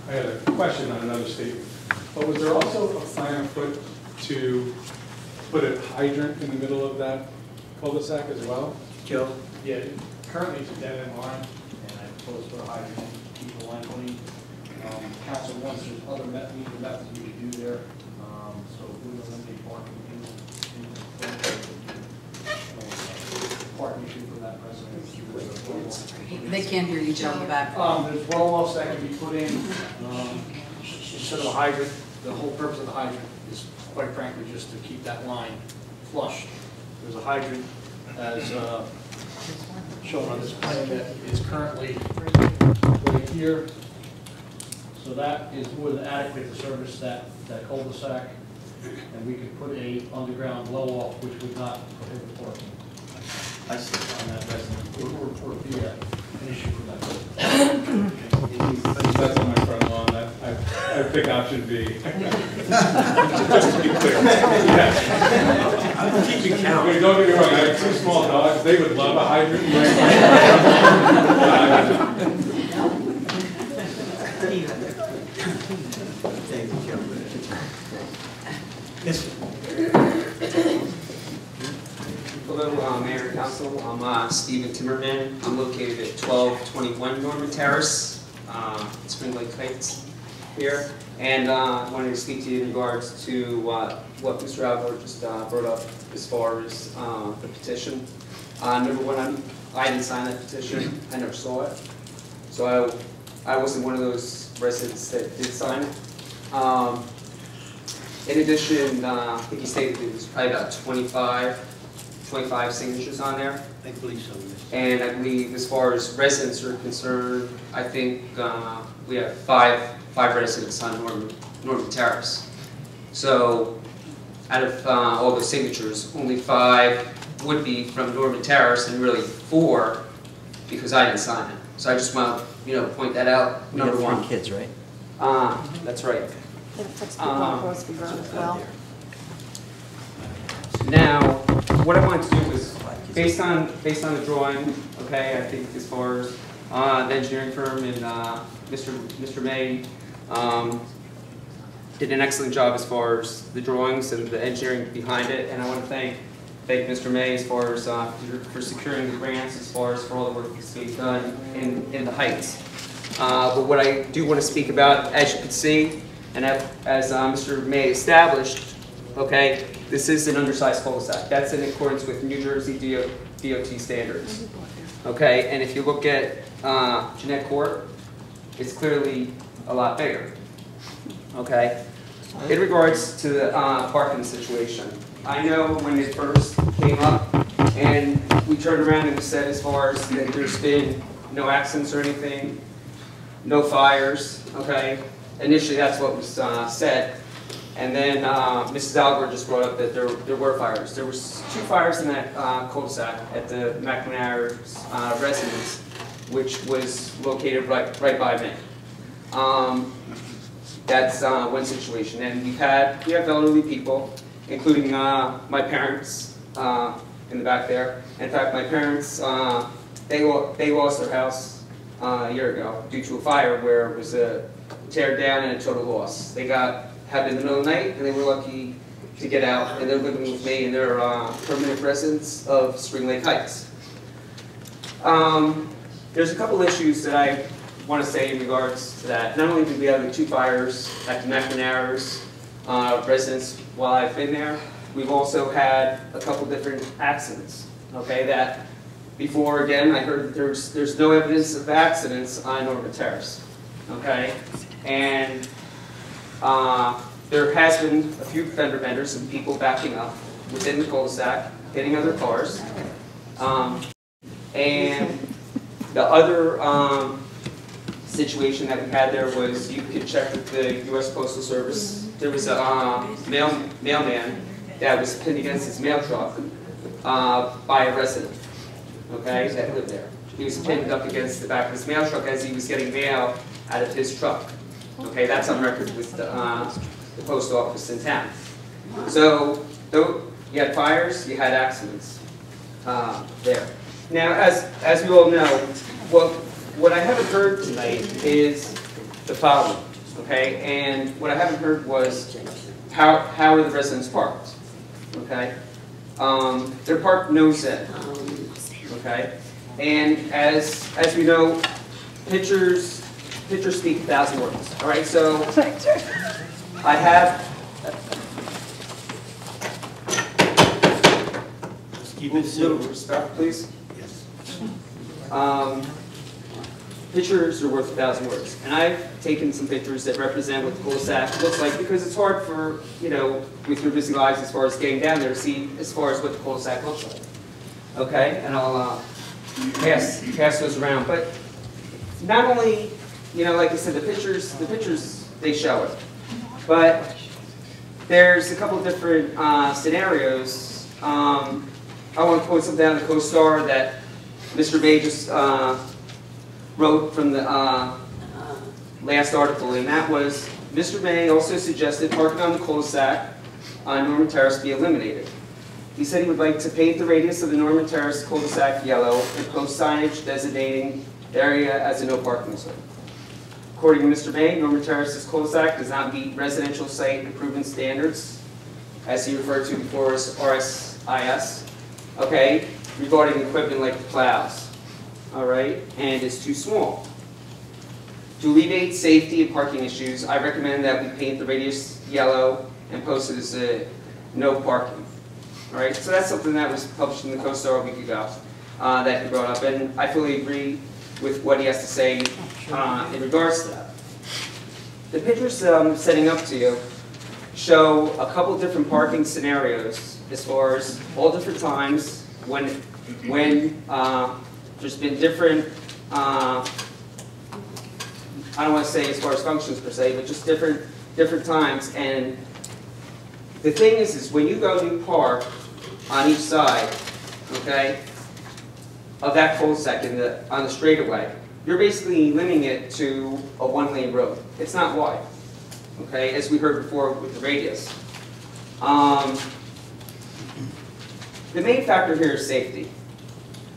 I had a question on another statement. But was there also a plan afoot to put a hydrant in the middle of that cul-de-sac as well? Joe? Yeah, currently it's a dead end line, and I propose to put a hydrant to keep the line clean. Council wants there's other methods we could do there, so we will eliminate parking parking issue for that resident. They can't hear you, Joe, in the back. There's roll-offs that can be put in, instead of a hydrant. The whole purpose of the hydrant is, quite frankly, just to keep that line flushed. There's a hydrant as shown on this plan that is currently right here. So that is more than adequate to service that cul-de-sac. And we could put a underground blow-off which would not prohibit parking. I see. On that resident, or be an issue for that. That's on my front lawn. I pick option B. Just to be clear. I'm keeping count. Okay, don't get me wrong, I have two small dogs. They would love a hydrant. Thank you, Joe. Yes, sir. Hello, Mayor and Council. I'm Stephen Timmerman. I'm located at 1221 Norman Terrace, Spring Lake Heights here. And I wanted to speak to you in regards to what Mr. Alvaro just brought up as far as the petition. Number one, I didn't sign that petition. I never saw it. So I wasn't one of those residents that did sign it. In addition, I think he stated it was probably about 25 25 signatures on there. I believe so, yes. And I believe as far as residents are concerned, I think we have five residents on Norman Terrace. So out of all those signatures, only 5 would be from Norman Terrace, and really 4 because I didn't sign it. So I just want to, point that out. Number one. You have 3 kids, right? That's right. It affects people on Crosby Road as well. Now, what I wanted to do was, based on the drawing, okay, I think as far as the engineering firm and Mr. May did an excellent job as far as the drawings and the engineering behind it, and I want to thank Mr. May as far as for securing the grants, as far as for all the work that's being done in the Heights. But what I do want to speak about, as you can see, and as Mr. May established, okay, this is an undersized cul-de-sac. That's in accordance with New Jersey DOT standards. Okay, and if you look at Jeanette Court, it's clearly a lot bigger. Okay, in regards to the parking situation, I know when it first came up, and we turned around and said as far as that there's been no accidents or anything, no fires. Okay, initially that's what was said. And then Mrs. Alger just brought up that there were fires. There was 2 fires in that cul-de-sac at the McNair's residence, which was located right by me. That's one situation. And we have elderly people, including my parents in the back there. In fact, my parents, they lost their house a year ago due to a fire where it was a tear down and a total loss. They happened in the middle of the night, and they were lucky to get out, and they're living with me, and they're permanent residents of Spring Lake Heights. There's a couple issues that I want to say in regards to that. Not only did we have the 2 fires at the McNair's residence while I've been there, we've also had a couple different accidents. Okay, that before, again, I heard that there's no evidence of accidents on Norman Terrace. Okay, and there has been a few fender benders and people backing up within the cul-de-sac, hitting other cars. And the other situation that we had there was, you could check with the U.S. Postal Service. There was a mailman that was pinned against his mail truck by a resident, okay, that lived there. He was pinned up against the back of his mail truck as he was getting mail out of his truck. Okay, that's on record with the post office in town. So, though you had fires, you had accidents there. Now, as we all know, what I haven't heard tonight is the following. Okay, and what I haven't heard was how are the residents parked? Okay, they're parked nose in. Okay, and as we know, pictures speak 1,000 words. All right, so I have. Let's keep it A little simple. respect, please. Yes. Pictures are worth 1,000 words, and I've taken some pictures that represent what the cul-de-sac looks like, because it's hard for, with your busy lives as far as getting down there to see as far as what the cul-de-sac looks like. Okay, and I'll pass those around. But not only, like I said, the pictures they show it, but there's a couple of different scenarios. I want to quote something out of the CoStar that Mr. May just wrote from the last article, and that was, Mr. May also suggested parking on the cul-de-sac on Norman Terrace be eliminated. He said he would like to paint the radius of the Norman Terrace cul-de-sac yellow and post signage designating the area as a no parking zone. According to Mr. May, Norman Terrace's cul-de-sac does not meet residential site improvement standards, as he referred to before as RSIS, okay, regarding equipment like the plows, all right, and is too small. To alleviate safety and parking issues, I recommend that we paint the radius yellow and post it as a no parking. All right, so that's something that was published in the CoStar a week ago that he brought up, and I fully agree with what he has to say in regards to that. The pictures I'm setting up to you show a couple different parking scenarios as far as all different times when there's been different, I don't want to say as far as functions per se, but just different times. And the thing is when you go to park on each side, okay, of that cul-de-sac on the straightaway, you're basically limiting it to a one-lane road. It's not wide, okay, as we heard before with the radius. The main factor here is safety.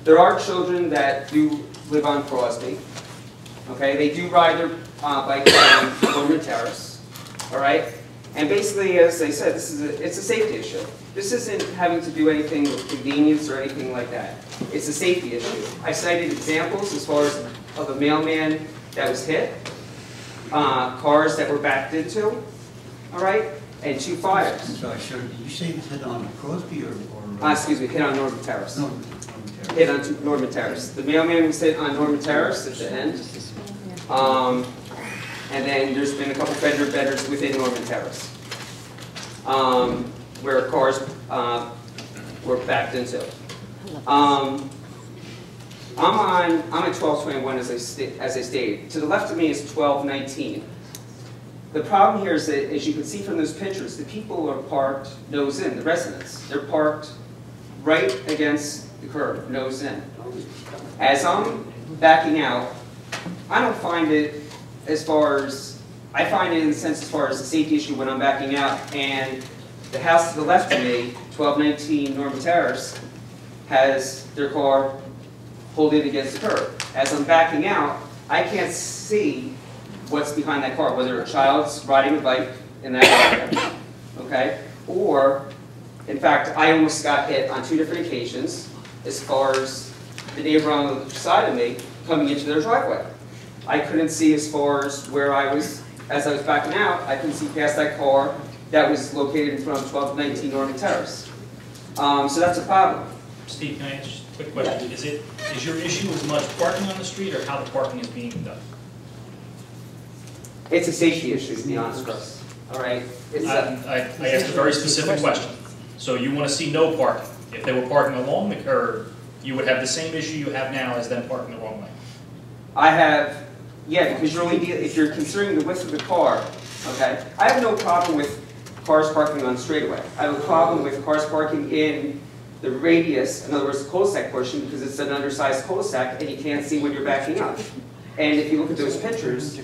There are children that do live on Crosby, okay, they do ride their bike on Norman Terrace, all right? And basically, as I said, it's a safety issue. This isn't having to do anything with convenience or anything like that. It's a safety issue. I cited examples as far as of a mailman that was hit, cars that were backed into, all right, and 2 fires. I'm sorry, sir, did you say hit on Crosby or? Excuse me, hit on Norman Terrace. Norman Terrace. Hit on Norman Terrace. The mailman was hit on Norman Terrace at the end. And then there's been a couple fender benders within Norman Terrace, where cars were backed into. I'm at 1221 as I stated. To the left of me is 1219. The problem here is that, as you can see from those pictures, the people are parked nose in, the residents. They're parked right against the curb, nose in. As I'm backing out, I don't find it as far as, I find it in the sense as far as the safety issue when I'm backing out, and the house to the left of me, 1219 Norman Terrace, has their car pulled in against the curb. As I'm backing out, I can't see what's behind that car, whether a child's riding a bike in that area, okay? Or, in fact, I almost got hit on 2 different occasions as far as the neighbor on the side of me coming into their driveway. I couldn't see as far as where I was, as I was backing out, I couldn't see past that car that was located in front of 1219 Norman Terrace. So that's a problem. Steve, can I ask just a quick question? Is your issue as much parking on the street or how the parking is being done? It's a safety issue, to be honest, Chris. All right? I asked a very specific question. So you want to see no parking. If they were parking along the curb, you would have the same issue you have now as them parking the wrong way. I have, yeah, because you're only if you're considering the width of the car, okay? I have no problem with cars parking on straightaway. I have a problem with cars parking in the radius, in other words, the cul-de-sac portion, because it's an undersized cul-de-sac and you can't see when you're backing up. And if you look at those pictures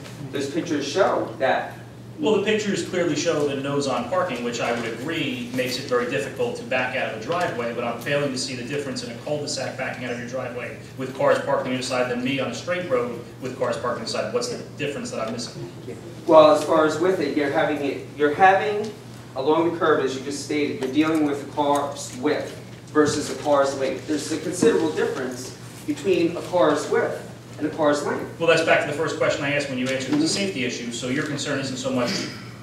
show that. Well, the pictures clearly show the nose-on parking, which I would agree makes it very difficult to back out of a driveway, but I'm failing to see the difference in a cul-de-sac backing out of your driveway with cars parking on your side than me on a straight road with cars parking on the side. What's the difference that I'm missing? Well, as far as with it, you're having along the curb, as you just stated, you're dealing with the car's width versus a car's length. There's a considerable difference between a car's width and a car's length. Well, that's back to the first question I asked when you answered the safety issue. So your concern isn't so much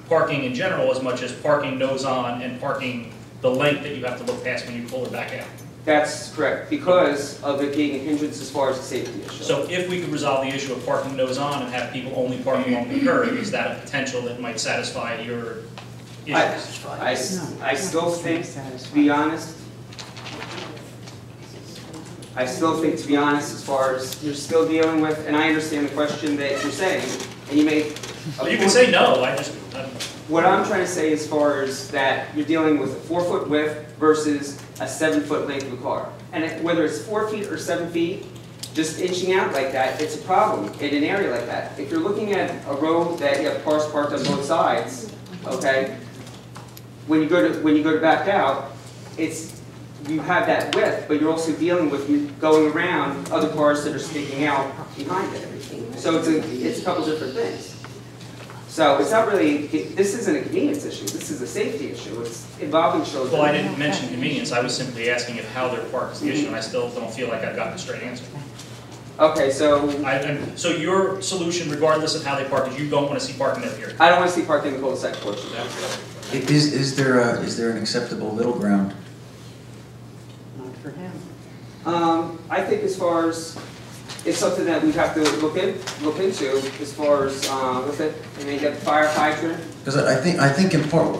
parking in general as much as parking nose on and parking the length that you have to look past when you pull it back out. That's correct, because of it being a hindrance as far as the safety issue. So if we could resolve the issue of parking nose on and have people only parking along the curb, is that a potential that might satisfy your issues? I still think, to be honest, as far as you're still dealing with, and I understand the question that you're saying, and you may... Well, you can say no, What I'm trying to say as far as that you're dealing with a 4-foot width versus a 7-foot length of a car. And whether it's 4 feet or 7 feet, just inching out like that, it's a problem in an area like that. If you're looking at a road that you have cars parked on both sides, okay, when you go to back out, you have that width, but you're also dealing with going around other cars that are sticking out behind it. So it's a couple different things. So it's not really, this isn't a convenience issue, this is a safety issue. It's involving children. Well, I didn't mention convenience, I was simply asking if how they're parked is the issue, and I still don't feel like I've gotten a straight answer. Okay, so... So your solution, regardless of how they park, is you don't want to see parking there, period? I don't want to see parking in the cul-de-sac portion. Is there an acceptable middle ground? Not for him. I think as far as, it's something that we have to look into as far as with it, and then get the fire hydrant. Because I think in part,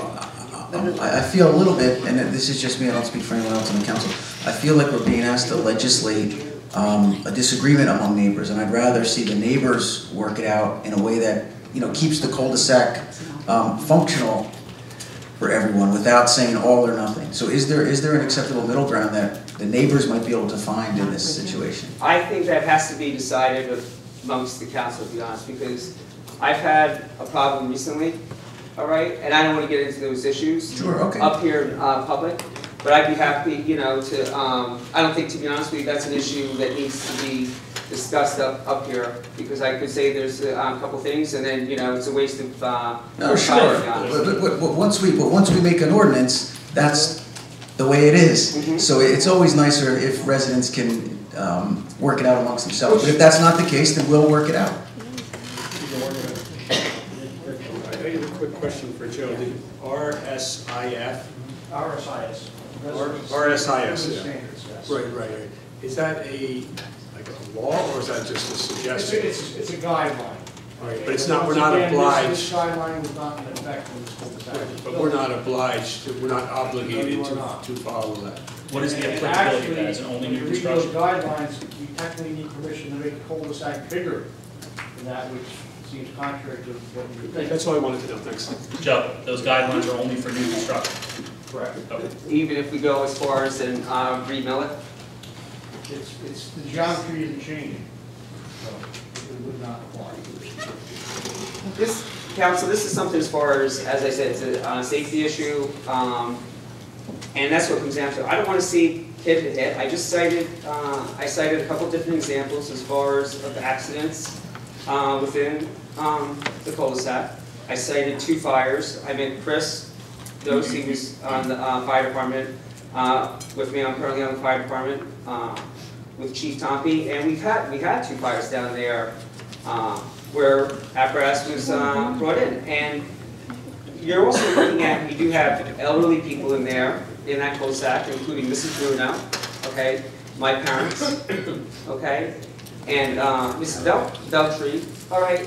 I feel a little bit, and this is just me, I don't speak for anyone else on the council, I feel like we're being asked to legislate a disagreement among neighbors, and I'd rather see the neighbors work it out in a way that, you know, keeps the cul-de-sac functional for everyone without saying all or nothing. So is there an acceptable middle ground that the neighbors might be able to find in this situation? I think that has to be decided amongst the council, to be honest, because I've had a problem recently, all right, and I don't want to get into those issues up here in public, but I'd be happy, you know, to, I don't think, to be honest with you, that's an issue that needs to be discussed up here, because I could say there's a couple things, and then, you know, it's a waste of no, sure. But once we make an ordinance, that's the way it is. So it's always nicer if residents can work it out amongst themselves. But if that's not the case, then we'll work it out. I have a quick question for Joe. The RSIF? RSIS. RSIS, yeah. Right. Is that like a law, or is that just a suggestion? It's a guideline. Right, but it's not, we're not obliged. This guideline was not in effect when this cul-de-sac. But we're not obliged, we're not obligated to follow that. What is the applicability of that? Is it only new construction? When we read those guidelines, we technically need permission to make the cul-de-sac bigger than that, which seems contrary to what you would think. That's all I wanted to know, thanks. Joe, those guidelines are only for new construction? Correct. Okay. Even if we go as far as in re-mill it? It's the geometry isn't changing, so it would not apply. This, council, this is something as far as I said, it's a safety issue, and that's what it comes down to. I don't want to see hit to hit. I just cited, I cited a couple different examples as far as of accidents within the cul-de-sac. I cited 2 fires. I met Chris Dose, he was on the fire department with me. I'm currently on the fire department with Chief Tompe, and we've had 2 fires down there where apparatus was brought in. And you're also looking at, we do have elderly people in there in that cul-de-sac, including Mrs. Bruno, okay, my parents, okay, and Mrs. Beltry. All right,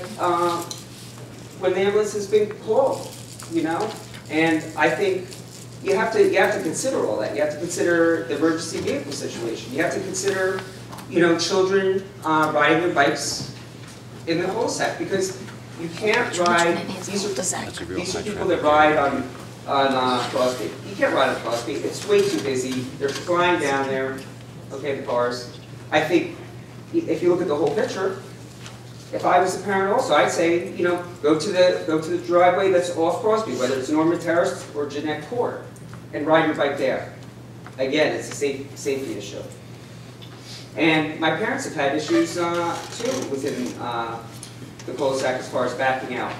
when the ambulance has been called, you know. And I think you have to consider all that. You have to consider the emergency vehicle situation. You have to consider, you know, children riding their bikes in the cul-de-sac, because you can't ride. These are people that ride on Crosby. You can't ride on Crosby. It's way too busy. They're flying down there. Okay, the cars. I think if you look at the whole picture. If I was a parent also, I'd say, you know, go to the driveway that's off Crosby, whether it's Norman Terrace or Jeanette Court, and ride your bike there. Again, it's a safety issue. And my parents have had issues too within the cul-de-sac as far as backing out.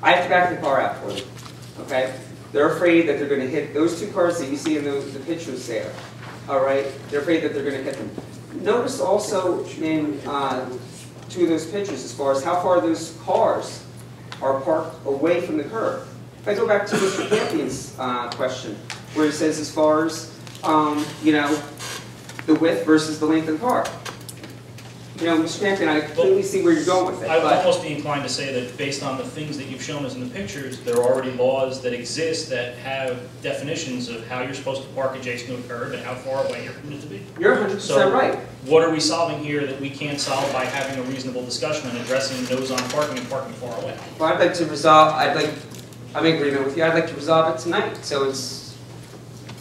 I have to back the car out for them. Okay, they're afraid that they're going to hit those 2 cars that you see in the pictures there. All right, they're afraid that they're going to hit them. Notice also in 2 of those pictures as far as how far those cars are parked away from the curb. If I go back to Mr. Campion's question, where it says as far as, you know, the width versus the length of the car. You know, Mr. Campion, I completely see where you're going with it. I would almost be inclined to say that based on the things that you've shown us in the pictures, there are already laws that exist that have definitions of how you're supposed to park adjacent to a curb and how far away you're permitted to be. You're 100% right. What are we solving here that we can't solve by having a reasonable discussion and addressing nose-on parking and parking far away? Well, I'd like to resolve, I'm in agreement with you, I'd like to resolve it tonight, so it's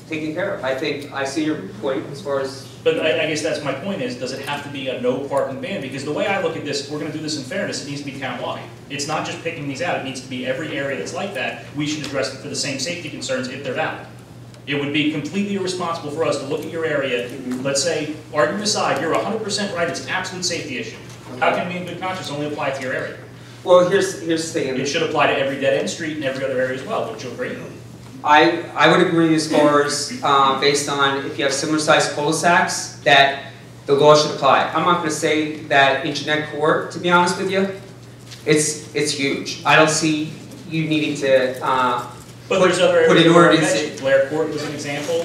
taken care of. I see your point as far as... But I guess that's my point is, does it have to be a no parking ban? Because the way I look at this, if we're going to do this in fairness, it needs to be town-wide. It's not just picking these out, it needs to be every area that's like that. We should address it for the same safety concerns if they're valid. It would be completely irresponsible for us to look at your area, let's say, argument aside, you're 100% right, it's an absolute safety issue. How can we in good conscience only apply to your area? Well, here's the thing. It should apply to every dead-end street and every other area as well, wouldn't you agree? I would agree as far as based on if you have similar sized cul-de-sacs that the law should apply. I'm not going to say that in Jeanette Court, to be honest with you, it's huge. I don't see you needing to but there's other areas put in ordinance. Blair Court was an example.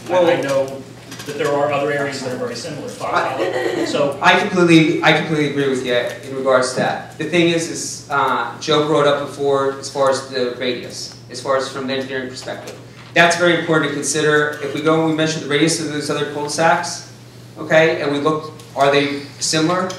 Well, I know that there are other areas that are very similar. So I completely agree with you in regards to that. The thing is Joe brought up before as far as the radius, as far as from the engineering perspective. That's very important to consider. If we go and we measure the radius of those other cul-de-sacs, okay, and we look, are they similar?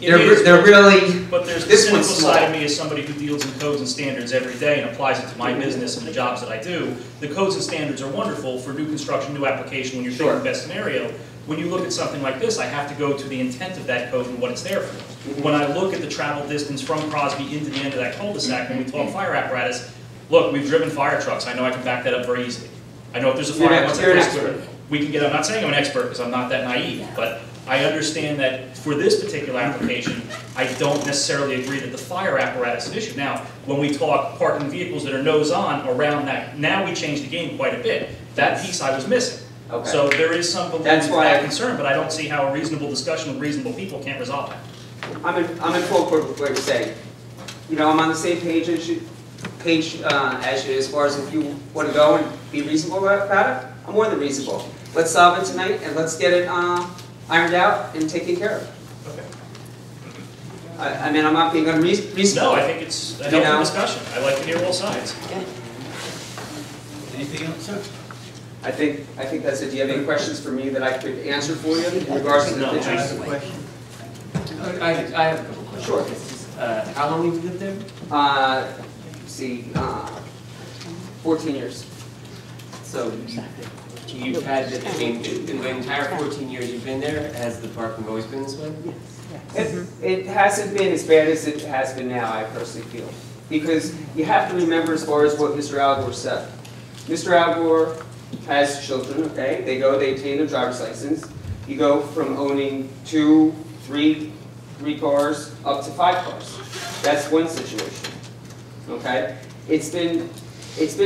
They're really, But there's the this cynical one's side small. of me as somebody who deals in codes and standards every day and applies it to my business and the jobs that I do. The codes and standards are wonderful for new construction, new application, when you're thinking the best scenario. When you look at something like this, I have to go to the intent of that code and what it's there for. When I look at the travel distance from Crosby into the end of that cul-de-sac, when we talk fire apparatus, look, we've driven fire trucks. I know I can back that up very easily. I know if there's a fire, once You're an I expert. we can get, I'm not saying I'm an expert because I'm not that naive, but I understand that for this particular application, I don't necessarily agree that the fire apparatus is an issue. Now, when we talk parking vehicles that are nose-on around that, now we change the game quite a bit. That piece I was missing. Okay. So there is some That's why that concern, but I don't see how a reasonable discussion with reasonable people can't resolve that. I'm in full accord with what you're saying. You know, I'm on the same page as you, as far as if you want to go and be reasonable about it. I'm more than reasonable. Let's solve it tonight and let's get it ironed out and taken care of. Okay. I mean, I'm not being unreasonable. No, I think it's a healthy discussion. I like to hear all sides. Anything else, sir? I think that's it. Do you have any questions for me that I could answer for you in regards to the No, I pictures? have a question. I have a couple questions. Sure. How long have you lived there? Let's see, 14 years. So you've had, I mean, in the entire 14 years you've been there, has the parking always been this way? It hasn't been as bad as it has been now, I personally feel. Because you have to remember as far as what Mr. Al Gore said. Mr. Al Gore has children, okay? They obtain their driver's license. You go from owning 2, 3 cars up to 5 cars. That's one situation, okay? It's been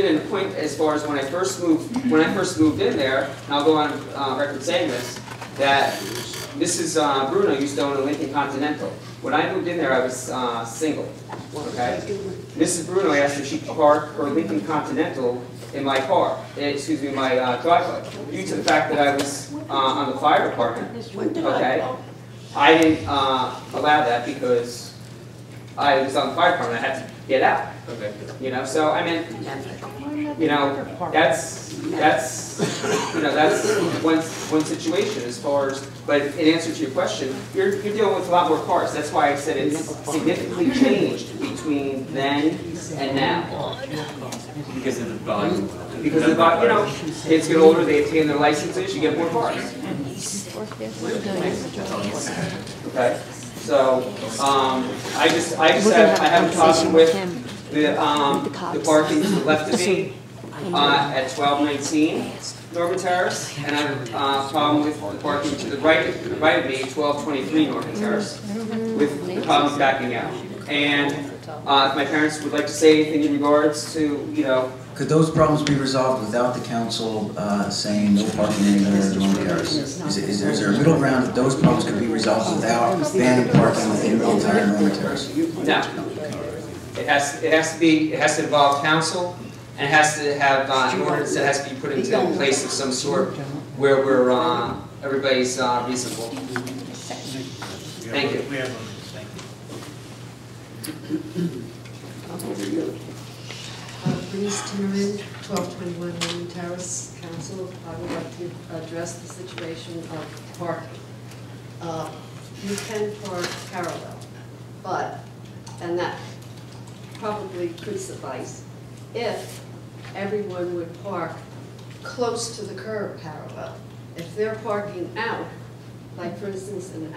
in a point as far as when I first moved in there, and I'll go on record saying this, that Mrs. Bruno used to own a Lincoln Continental. When I moved in there, I was single, okay? Mrs. Bruno asked if she could park her Lincoln Continental in my car, my driveway, due to the fact that I was on the fire department, okay? I didn't allow that because I was on the fire department, I had to get out. Okay. You know, so I mean, you know, that's one situation as far as, but in answer to your question, you're dealing with a lot more cars. That's why I said it's significantly changed between then and now. Because of the volume. Because of the volume, you know, kids get older, they obtain their licenses, you get more cars. Okay, so I have a problem with the parking to the left of me at 1219 Norman Terrace, and I have a problem with the parking to the right of me, 1223 Norman Terrace, with the problem backing out. And if my parents would like to say anything in regards to, you know. Could those problems be resolved without the council saying no parking anywhere in Norman Terrace? Is there a middle ground that those problems could be resolved without banning parking within the entire Norman Terrace? No. It has to involve council, and it has to have an ordinance that has to be put into place of some sort where we're, everybody's reasonable. Thank you. We have one. Thank you. Bernice Timmerman, 1221 Norman Terrace, Council. I would like to address the situation of parking. You can park parallel, but, and that probably could suffice, if everyone would park close to the curb parallel. If they're parking out, like for instance in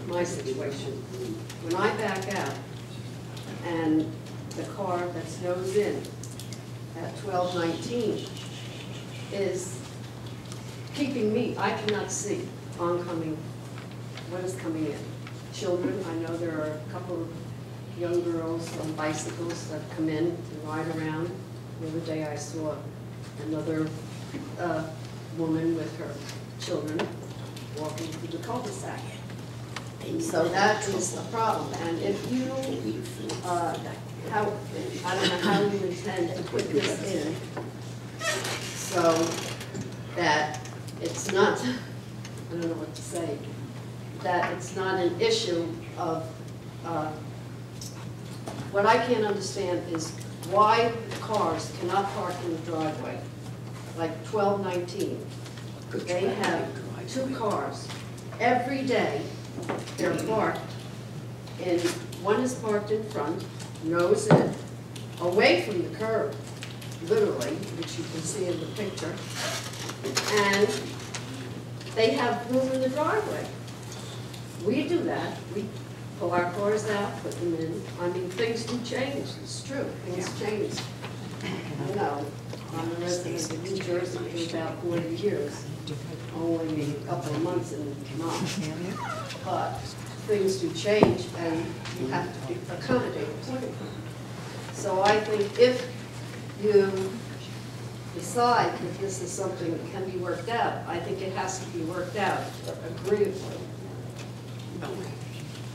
my situation, when I back out and the car that's nose in at 1219 is keeping me, I cannot see oncoming, what is coming in. Children, I know there are a couple of young girls on bicycles that come in and ride around. The other day I saw another woman with her children walking through the cul-de-sac. So that is a problem. And if you, I don't know how you intend to put this in so that it's not, I don't know what to say, that it's not an issue of, what I can't understand is why cars cannot park in the driveway, like 1219. They have 2 cars. Every day, they're parked, and one is parked in front, nose in, away from the curb, literally, which you can see in the picture. And they have room in the driveway. We do that. We pull our cars out, put them in. I mean, things do change. It's true. Things change. I know. I'm a resident of New Jersey for about 40 years. Only maybe a couple of months in the month. But things do change, and you have to be accommodated accordingly. So I think if you decide that this is something that can be worked out, I think it has to be worked out agreeably.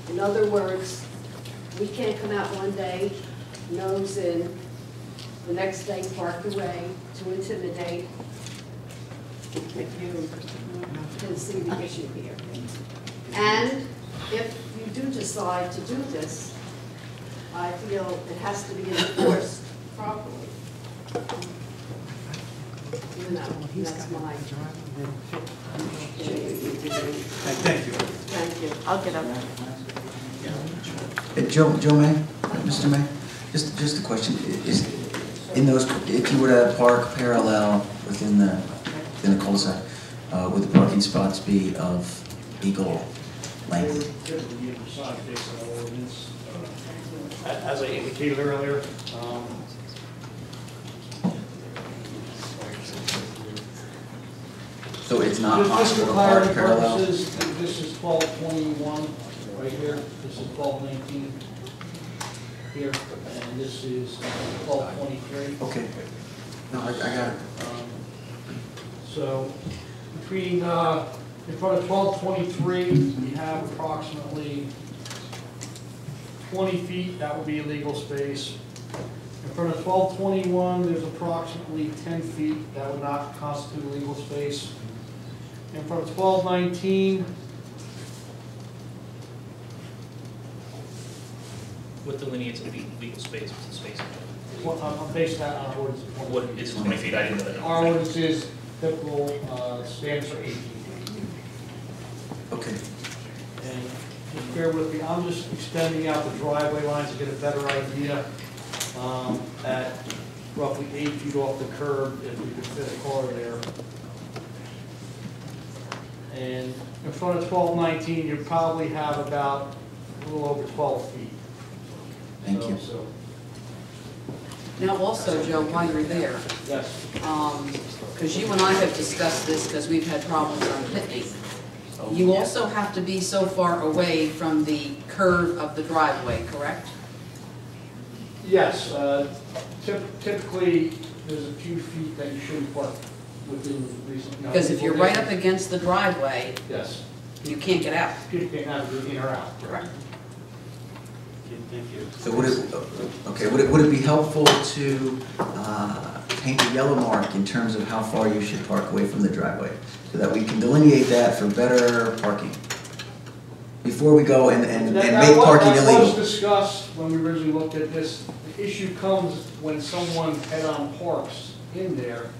In other words, we can't come out one day, nose in, the next day park away to intimidate, if you can see the issue here. And if you do decide to do this, I feel it has to be enforced properly. You know, that's my... Thank you. Thank you. I'll get up. Joe May, Mr. May, just a question, is, in those, if you were to park parallel within the cul-de-sac, would the parking spots be of equal length? As I indicated earlier, So it's not just possible for to park clarity parallel? purposes, this is 1221 right here, this is 1219 here, and this is 1223. Okay. No, I got it. So between, in front of 1223, we have approximately 20 feet, that would be legal space. In front of 1221, there's approximately 10 feet, that would not constitute legal space. In front of 1219, What delineates the legal space, what's the space? I'm basing that on our ordinance. What, is it 20 feet? I didn't know that. Our ordinance is typical, standards are 8 feet. Okay. And just bear with me, I'm just extending out the driveway lines to get a better idea, at roughly 8 feet off the curb, if we could fit a car there. And in front of 1219, you probably have about a little over 12 feet. Thank you. So, Now also, Joe, while you're there, yes. because you and I have discussed this because we've had problems on Pitney. You also have to be so far away from the curve of the driveway, correct? Yes, typically, there's a few feet that you shouldn't park within reason. Because if you're right up against the driveway, yes, you can't get out. people can't have it in or out. Correct. Thank you. So would it be helpful to paint a yellow mark in terms of how far you should park away from the driveway, so that we can delineate that for better parking? Before we go and make parking illegal. That was discussed when we originally looked at this. The issue comes when someone head-on parks in there.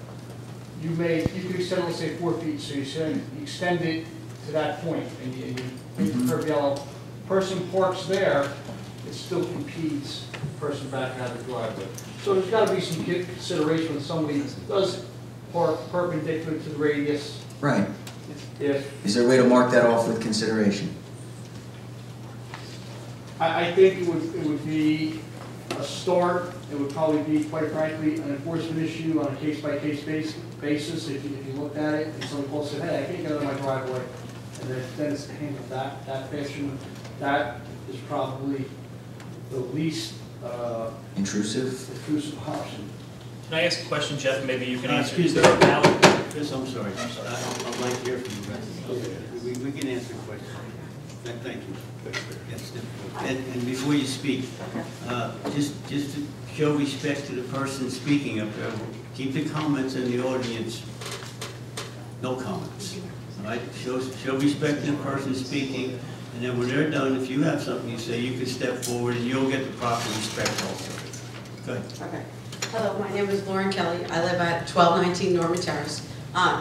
You could extend, let's say, 4 feet, so you extend it to that point, and you make the curb yellow. Person parks there, it still impedes the person back out of the driveway. So there's got to be some consideration when somebody does park perpendicular to the radius. Right. If Is there a way to mark that off with consideration? I think it would be a start. It would probably be, quite frankly, an enforcement issue on a case-by-case basis. If you looked at it and someone calls and said, hey, I can't get out of my driveway, and then it's handled that fashion, that is probably the least intrusive option. Can I ask a question, Jeff, and maybe you can answer? Excuse me, Chris, I'm sorry. I'd like to hear from you guys. We can answer questions. Thank you. Yes, and before you speak, just to show respect to the person speaking up there, keep the comments in the audience, no comments. All right? Show respect to the person speaking, and then when they're done, if you have something you say, you can step forward and you'll get the proper respect also. Good. Okay. Hello, my name is Lauren Kelly. I live at 1219 Norman Terrace,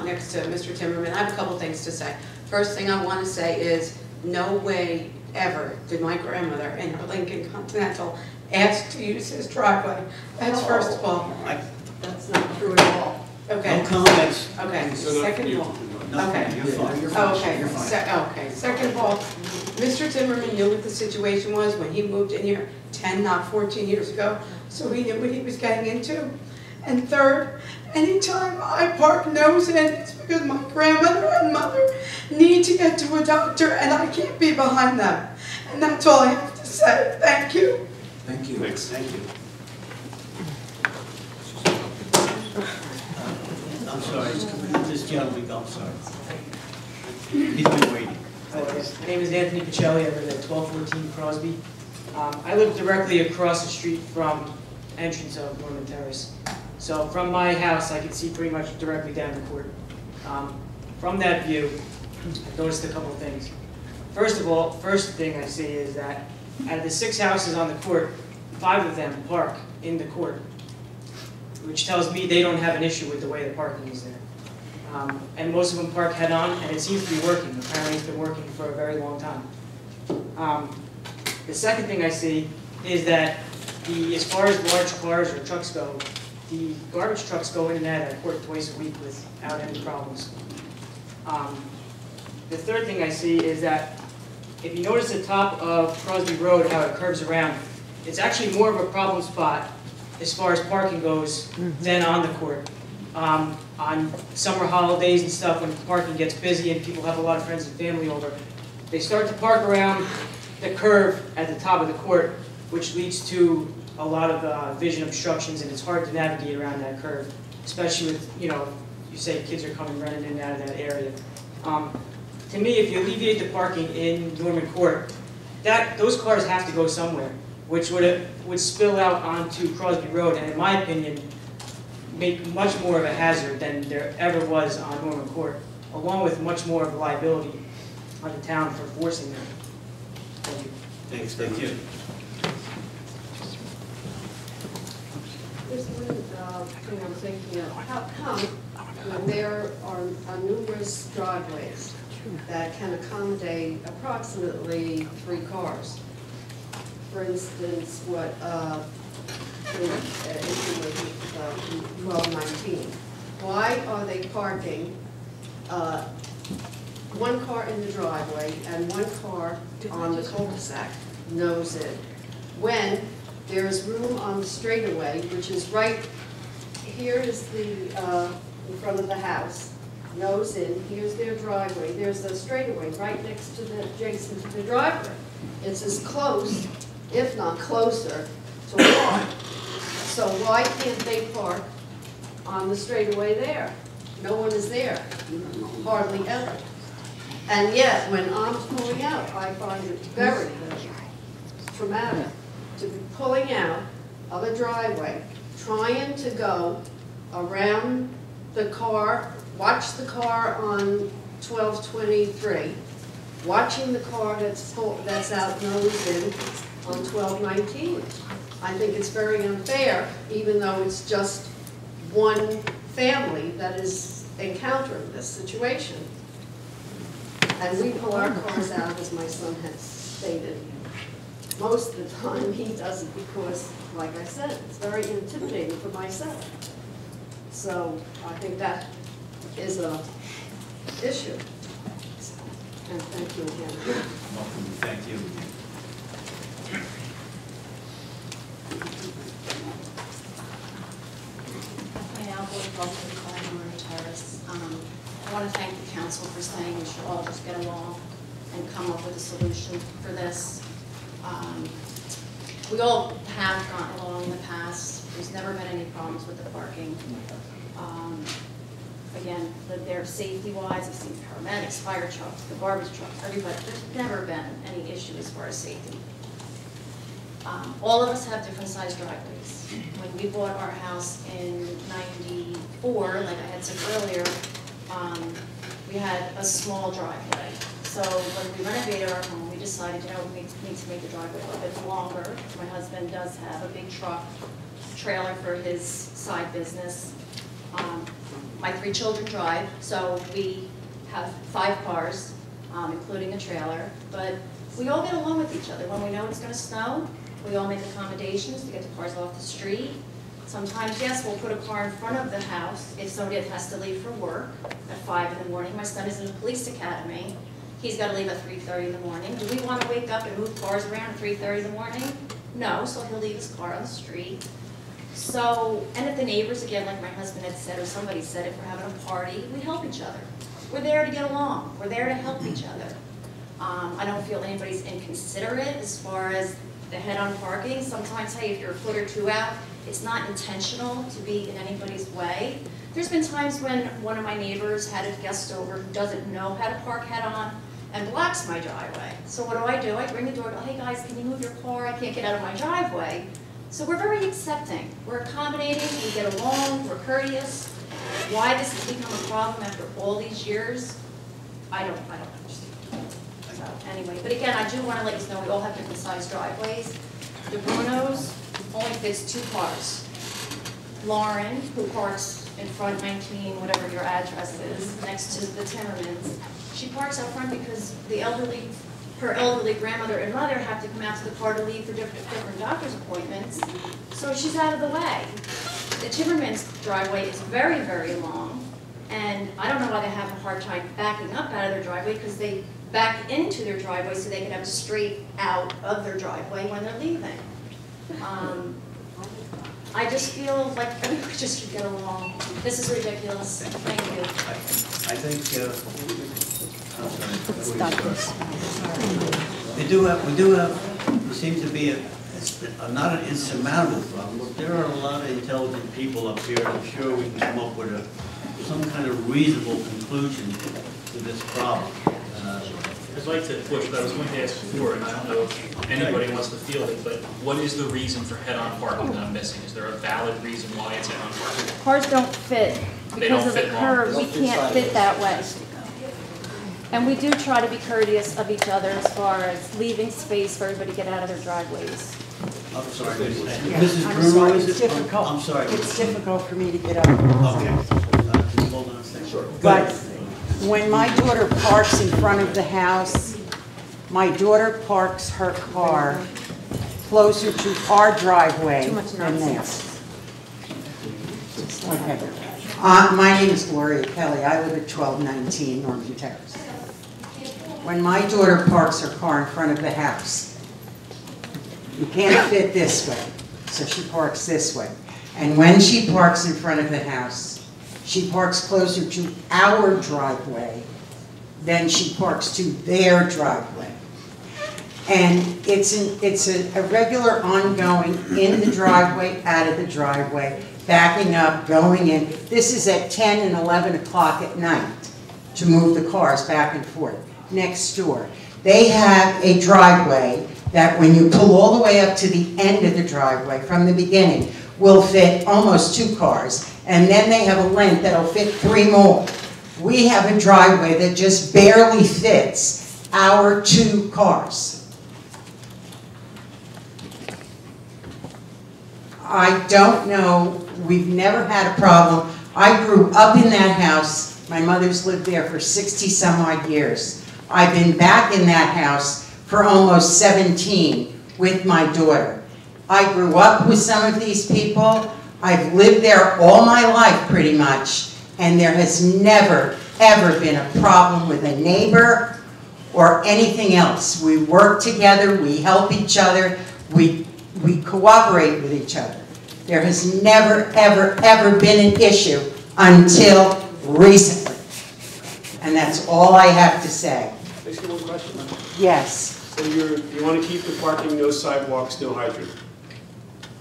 next to Mr. Timmerman. I have a couple things to say. First thing I want to say is, no way ever did my grandmother in her Lincoln Continental ask to use his driveway. That's first of all. That's not true at all. Okay. No comments. Okay, So second of all. No, Okay. you're fine. You're fine. Okay, You're fine. okay, second of all, Mr. Timmerman knew what the situation was when he moved in here 10, not 14 years ago, so he knew what he was getting into. And third, anytime I park nose in, it's because my grandmother and mother need to get to a doctor and I can't be behind them. And that's all I have to say. Thank you. Thank you. Thank you. I'm sorry, this gentleman, I'm sorry. He's been waiting. My name is Anthony Pacelli. I live at 1214 Crosby. I live directly across the street from entrance of Norman Terrace. So from my house, I can see pretty much directly down the court. From that view, I've noticed a couple of things. First of all, first thing I see is that out of the 6 houses on the court, 5 of them park in the court, which tells me they don't have an issue with the way the parking is there. And most of them park head-on, and it seems to be working. Apparently it's been working for a very long time. The second thing I see is that as far as large cars or trucks go, the garbage trucks go in and out of that court twice a week without any problems. The third thing I see is that if you notice the top of Crosby Road, how it curves around, it's actually more of a problem spot as far as parking goes than on the court. On summer holidays and stuff, when parking gets busy and people have a lot of friends and family over, they start to park around the curve at the top of the court, which leads to a lot of vision obstructions, and it's hard to navigate around that curve, especially with, you say kids are coming running in and out of that area. To me, if you alleviate the parking in Norman Court, those cars have to go somewhere, which would spill out onto Crosby Road, and in my opinion, make much more of a hazard than there ever was on Norman Court, along with much more of a liability on the town for forcing them. Thank you. Thanks, thank you. There's one thing I'm thinking of. How come when there are numerous driveways that can accommodate approximately 3 cars? For instance, what the issue with 1219. Why are they parking 1 car in the driveway and 1 car on the cul-de-sac, nose in, when there is room on the straightaway, which is right here is the in front of the house, nose in, here's their driveway, there's the straightaway right next to the adjacent to the driveway. It's as close, if not closer, to walk. So why can't they park on the straightaway there? No one is there, hardly ever. And yet, when I'm pulling out, I find it very traumatic to be pulling out of a driveway, trying to go around the car, watch the car on 1223, watching the car that's out nose in on 1219. I think it's very unfair, even though it's just one family that is encountering this situation. And we pull our cars out, as my son has stated. Most of the time, he does it because, like I said, it's very intimidating for myself. So I think that is an issue. And thank you again. Welcome, thank you. Okay, I'll go to Norman Terrace. I want to thank the council for saying we should all just get along and come up with a solution for this. We all have gotten along in the past. There's never been any problems with the parking. Again, lived there safety-wise. I've seen paramedics, fire trucks, the garbage trucks, everybody. There's never been any issue as far as safety. All of us have different sized driveways. When we bought our house in '94, like I had said earlier, we had a small driveway. So when we renovated our home, we decided, you know, we need to make the driveway a little bit longer. My husband does have a big truck, trailer for his side business. My 3 children drive, so we have 5 cars, including a trailer. But we all get along with each other. When we know it's going to snow, we all make accommodations to get the cars off the street. Sometimes, yes, we'll put a car in front of the house if somebody has to leave for work at 5 in the morning. My son is in the police academy. He's got to leave at 3:30 in the morning. Do we want to wake up and move cars around at 3:30 in the morning? No, so he'll leave his car on the street. So, and if the neighbors, again, like my husband had said, or somebody said, if we're having a party, we help each other. We're there to get along. We're there to help each other. I don't feel anybody's inconsiderate as far as the head-on parking. Sometimes, hey, if you're a foot or 2 out, it's not intentional to be in anybody's way. There's been times when one of my neighbors had a guest over who doesn't know how to park head-on and blocks my driveway. So what do? I ring the doorbell, hey guys, can you move your car? I can't get out of my driveway. So we're very accepting. We're accommodating, we get along, we're courteous. Why this has become a problem after all these years, I don't understand. So anyway, but again, I do want to let you know we all have different sized driveways. The Bruno's only fits 2 cars. Lauren, who parks in front 19, whatever your address is, next to the Timmermans, she parks out front because her elderly grandmother and mother have to come out to the car to leave for different doctor's appointments, so she's out of the way. The Timmermans driveway is very, very long, and I don't know why they have a hard time backing up out of their driveway, because they back into their driveway so they can have a straight out of their driveway when they're leaving. I just feel like everybody just should get along. This is ridiculous. Thank you. I think, we seem to be not an insurmountable problem, but there are a lot of intelligent people up here, and I'm sure we can come up with some kind of reasonable conclusion to this problem. I'd like to push, but I was going to ask before, and I don't know if anybody wants to field it, but what is the reason for head-on parking that I'm missing? Is there a valid reason why it's head-on parking? Cars don't fit because of the curve. We can't fit that way. And we do try to be courteous of each other as far as leaving space for everybody to get out of their driveways. I'm sorry, Mrs. Bruno, I'm sorry, is it's it? difficult. I'm sorry. It's difficult for me to get up. Okay. Can you hold on a second? Sure. But when my daughter parks in front of the house, my daughter parks her car closer to our driveway than theirs. Okay. My name is Gloria Kelly. I live at 1219 Norman Terrace. When my daughter parks her car in front of the house, you can't fit this way, so she parks this way. And when she parks in front of the house, she parks closer to our driveway than she parks to their driveway. And it's a regular ongoing in the driveway, out of the driveway, backing up, going in. This is at 10 and 11 o'clock at night to move the cars back and forth. Next door, they have a driveway that when you pull all the way up to the end of the driveway from the beginning will fit almost 2 cars, and then they have a length that'll fit 3 more. We have a driveway that just barely fits our 2 cars. I don't know, we've never had a problem. I grew up in that house. My mother's lived there for 60 some odd years. I've been back in that house for almost 17 with my daughter. I grew up with some of these people. I've lived there all my life pretty much, and there has never, ever been a problem with a neighbor or anything else. We work together, we help each other, we cooperate with each other. There has never, ever, ever been an issue until recently. And that's all I have to say. Can I ask you one question? Yes. So you want to keep the parking, no sidewalks, no hydrant?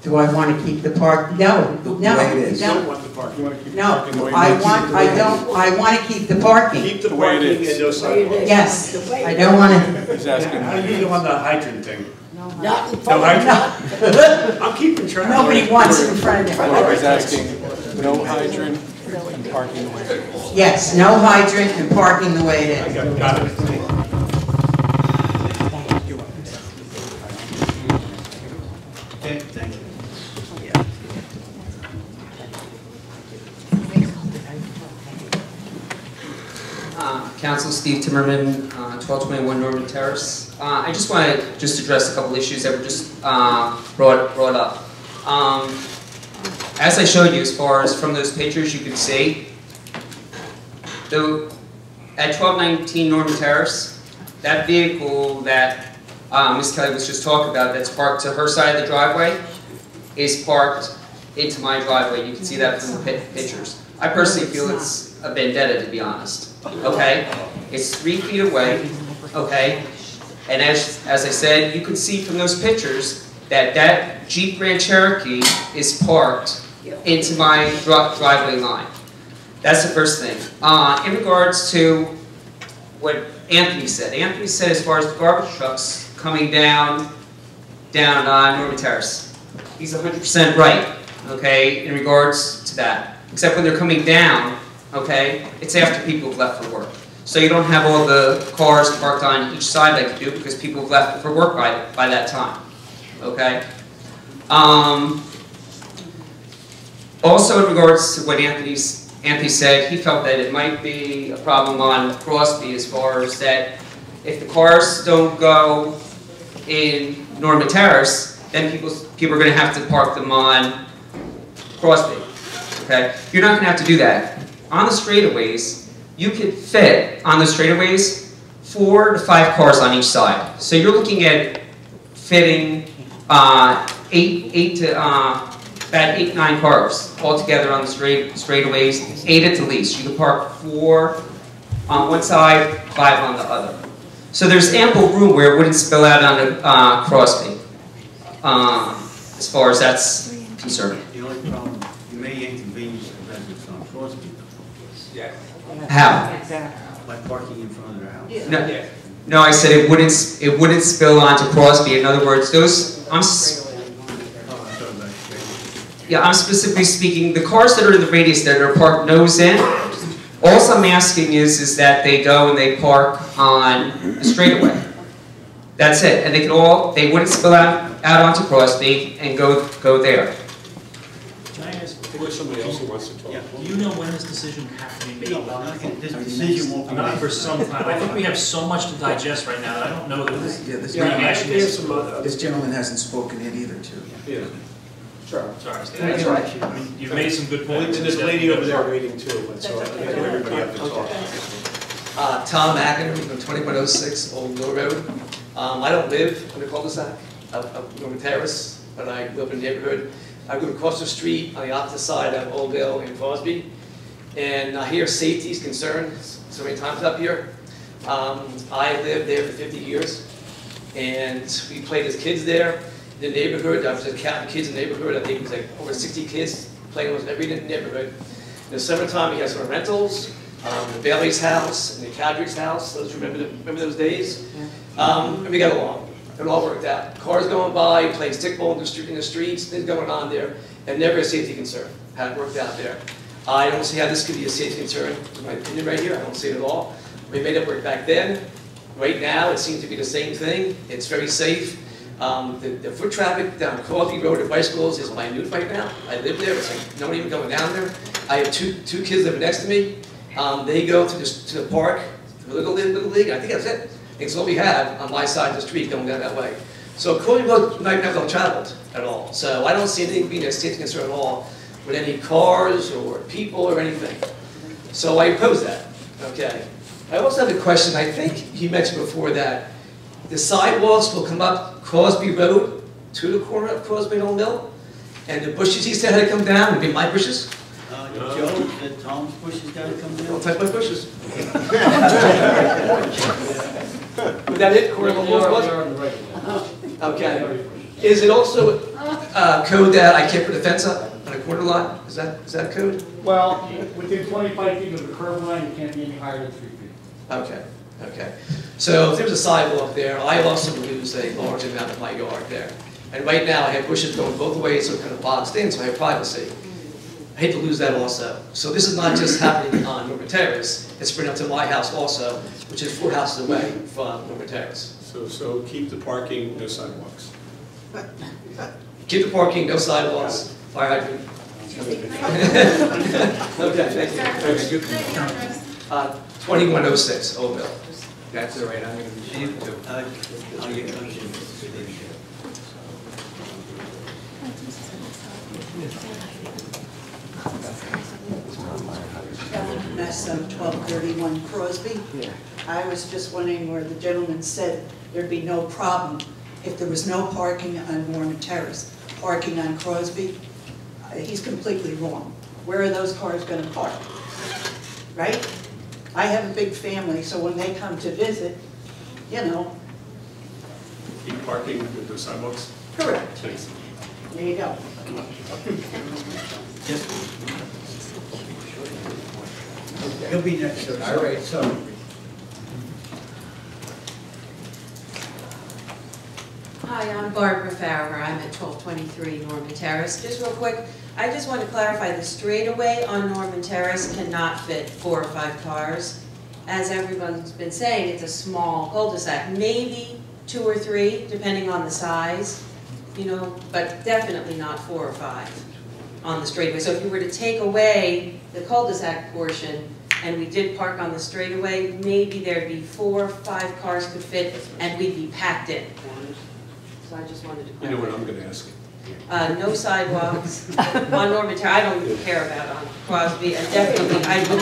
Do I want to keep the park? No, no, You don't want the parking. No, I want to keep the parking. Keep the parking and no sidewalks. Yes, I don't want to. He's asking. How do you know on the hydrant thing? Not in No hydrant? I'm keeping track. Nobody wants it in front of them. He's asking no hydrant and parking the way it is. Yes, no hydrant and parking the way it is. Got it. Council, Steve Timmerman, 1221 Norman Terrace. I just want to address a couple issues that were just brought up. As I showed you, as far as from those pictures, you can see, at 1219 Norman Terrace, that vehicle that Ms. Kelly was just talking about, that's parked to her side of the driveway, is parked into my driveway. You can see that from the pictures. I personally feel it's a vendetta, to be honest. Okay? It's 3 feet away. Okay? And as I said, you can see from those pictures that that Jeep Grand Cherokee is parked into my driveway line. That's the first thing. In regards to what Anthony said as far as the garbage trucks coming down Norman Terrace, he's 100% right, okay, in regards to that. Except when they're coming down, okay, it's after people have left for work. So you don't have all the cars parked on each side like you do because people have left for work by that time, okay? Also in regards to what Anthony said, he felt that it might be a problem on Crosby as far as that if the cars don't go in Norman Terrace, then people are going to have to park them on Crosby. Okay? You're not going to have to do that. On the straightaways, you could fit on the straightaways 4 to 5 cars on each side. So you're looking at fitting about 8 to 9 cars altogether on the straightaways, 8 at the least. You can park 4 on one side, 5 on the other. So there's ample room where it wouldn't spill out onto Crosby, as far as that's concerned. The only problem, you may inconvenience the residents on Crosby. Yeah. How? By parking in front of their house. No, no, I said it wouldn't spill onto Crosby. In other words, I'm specifically speaking, the cars that are in the radius that are parked nose in, all I'm asking is that they go and they park on the straightaway. That's it. And they wouldn't spill out onto Crosby and go there. Can I ask, I think there's somebody else who wants to talk. Yeah. Do you know when this decision has to be made? This decision won't be made. Not for some time. I think we have so much to digest right now that I don't know that This this gentleman hasn't spoken yet either, too. Yeah. Sure. Sorry, That's right. I mean, you've made some good points. And there's a lady over there waiting too, and so I think everybody have to talk. Tom Acker from 2106 Old Mill Road. I don't live in the cul-de-sac of Norman Terrace, but I live in the neighborhood. I live across the street on the opposite side of Old Mill in Crosby. And I hear safety is concerned so many times up here. I lived there for 50 years, and we played as kids there. The neighborhood, I was just counting kids in the neighborhood, I think it was like over 60 kids playing with every neighborhood. In the summertime, we had some rentals, the Bailey's house and the Cadry's house, those remember those days? And we got along, it all worked out. Cars going by, playing stickball in the streets, things going on there, and never a safety concern, had it worked out there. I don't see how this could be a safety concern, in my opinion right here, I don't see it at all. We made it work back then, right now it seems to be the same thing, it's very safe. The foot traffic down Crosby Road at bicycles is minute right now. I live there, it's like no one even going down there. I have two kids living next to me. They go to the park, to the Little League, and I think that's it. It's all we have on my side of the street going down that way. So Crosby Road might not have traveled at all. So I don't see anything being a safety concern at all with any cars or people or anything. So I oppose that, okay. I also have a question, I think he mentioned before that the sidewalks will come up Crosby Road to the corner of Crosby and Old Mill, and the bushes he said had to come down would be my bushes. Joe, said Tom's bushes got to come down? Don't touch my bushes. Was that it? Corner of Old Mill? Okay. Is it also code that I can't put a fence up on a corner lot? Is that code? Well, within 25 feet of the curb line, you can't be any higher than 3 feet. Okay. Okay. So if there's a sidewalk there, I also lose a large amount of my yard there. And right now I have bushes going both ways, so it kind of boxed in, so I have privacy. I hate to lose that also. So this is not just happening on Norman Terrace, it's spread up to my house also, which is 4 houses away from Norman Terrace. So keep the parking, no sidewalks. Keep the parking, no sidewalks, fire hydrant. Okay, thank you. 12 2106, Old Mill. That's all right, I'm gonna receive it too. I'll get those in. Mess of 1231 Crosby. I was just wondering where the gentleman said there'd be no problem if there was no parking on Norman Terrace, parking on Crosby. He's completely wrong. Where are those cars going to park? Right? I have a big family, so when they come to visit, you know. Keep parking with the sidewalks? Correct. Thanks. There you go. He'll be next. Sir. All right, so. Hi, I'm Barbara Farrer. I'm at 1223 Norman Terrace. Just real quick, I just want to clarify the straightaway on Norman Terrace cannot fit 4 or 5 cars. As everyone's been saying, it's a small cul-de-sac, maybe 2 or 3, depending on the size, you know, but definitely not 4 or 5 on the straightaway. So if you were to take away the cul-de-sac portion and we did park on the straightaway, maybe there'd be 4 or 5 cars could fit and we'd be packed in. So I just wanted to clarify. You know what I'm going to ask you. No sidewalks on Norman Terrace. I don't even care about on Crosby, and definitely I would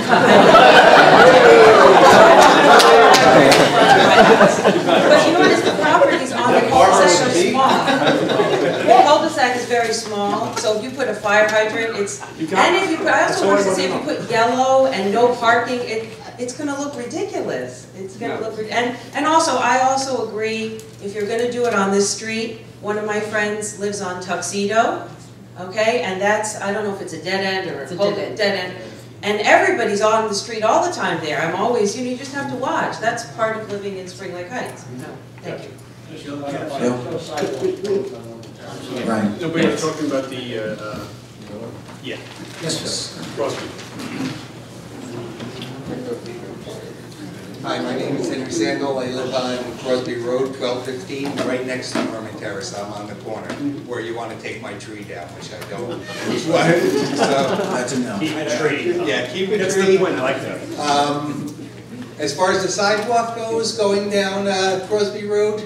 But you notice the properties on the cul-de-sac are small. The cul-de-sac is very small, so if you put a fire hydrant, it's, and if you put, I also wanted to say, if you put yellow and no parking, it's gonna look ridiculous. It's gonna look, and also, I also agree, if you're gonna do it on this street, one of my friends lives on Tuxedo, okay, and that's, I don't know if it's a dead end or a dead end. And everybody's on the street all the time there. I'm always, you just have to watch. That's part of living in Spring Lake Heights. So, thank you. Right. No, but you're talking about the, yeah. Yes. Crosby. Hi, my name is Henry Sandel. I live on Crosby Road, 1215, right next to Norman Terrace. I'm on the corner where you want to take my tree down, which I don't. So, that's a no. Keep a tree. Yeah, keep a tree. That's the point. I like that. As far as the sidewalk goes, going down Crosby Road,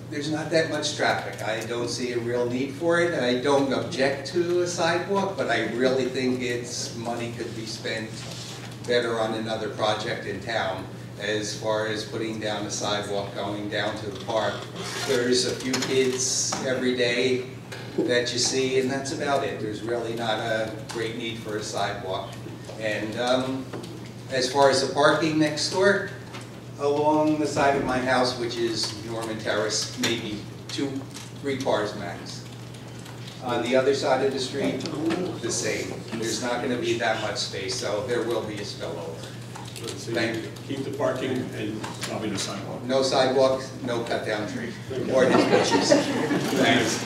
there's not that much traffic. I don't see a real need for it. I don't object to a sidewalk, but I really think money could be spent better on another project in town. As far as putting down a sidewalk going down to the park, there's a few kids every day that you see, and that's about it. There's really not a great need for a sidewalk. And as far as the parking next door, along the side of my house, which is Norman Terrace, maybe 2-3 cars max. On the other side of the street, the same. There's not going to be that much space, so there will be a spillover. So Thank you. Keep the parking and probably no sidewalk. No sidewalk, no cut down tree, or his bushes. Thanks.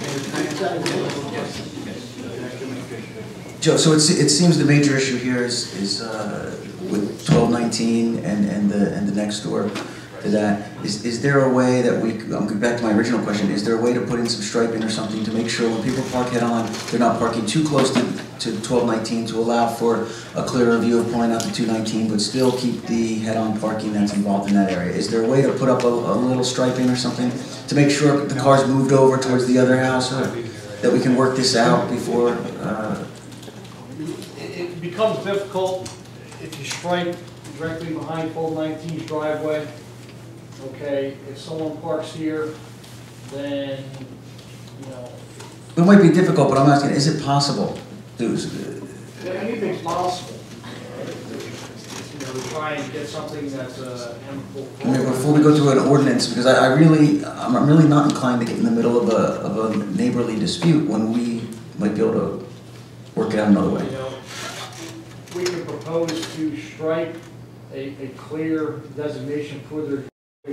Joe, so it seems the major issue here is with 1219 and the next door to that. Is there a way that I'm going back to my original question, is there a way to put in some striping or something to make sure when people park head on, they're not parking too close to 1219 to allow for a clearer view of pulling out to 219, but still keep the head-on parking that's involved in that area? Is there a way to put up a little striping or something to make sure the car's moved over towards the other house, or that we can work this out before? It becomes difficult if you strike directly behind 1219's driveway. Okay, if someone parks here, then, you know. It might be difficult, but I'm asking, is it possible? Anything's possible. You know, to try and get something that's amicable. I mean, before we go through an ordinance, because I'm really not inclined to get in the middle of a neighborly dispute when we might be able to work it out another way. You know, we could propose to strike a clear designation for their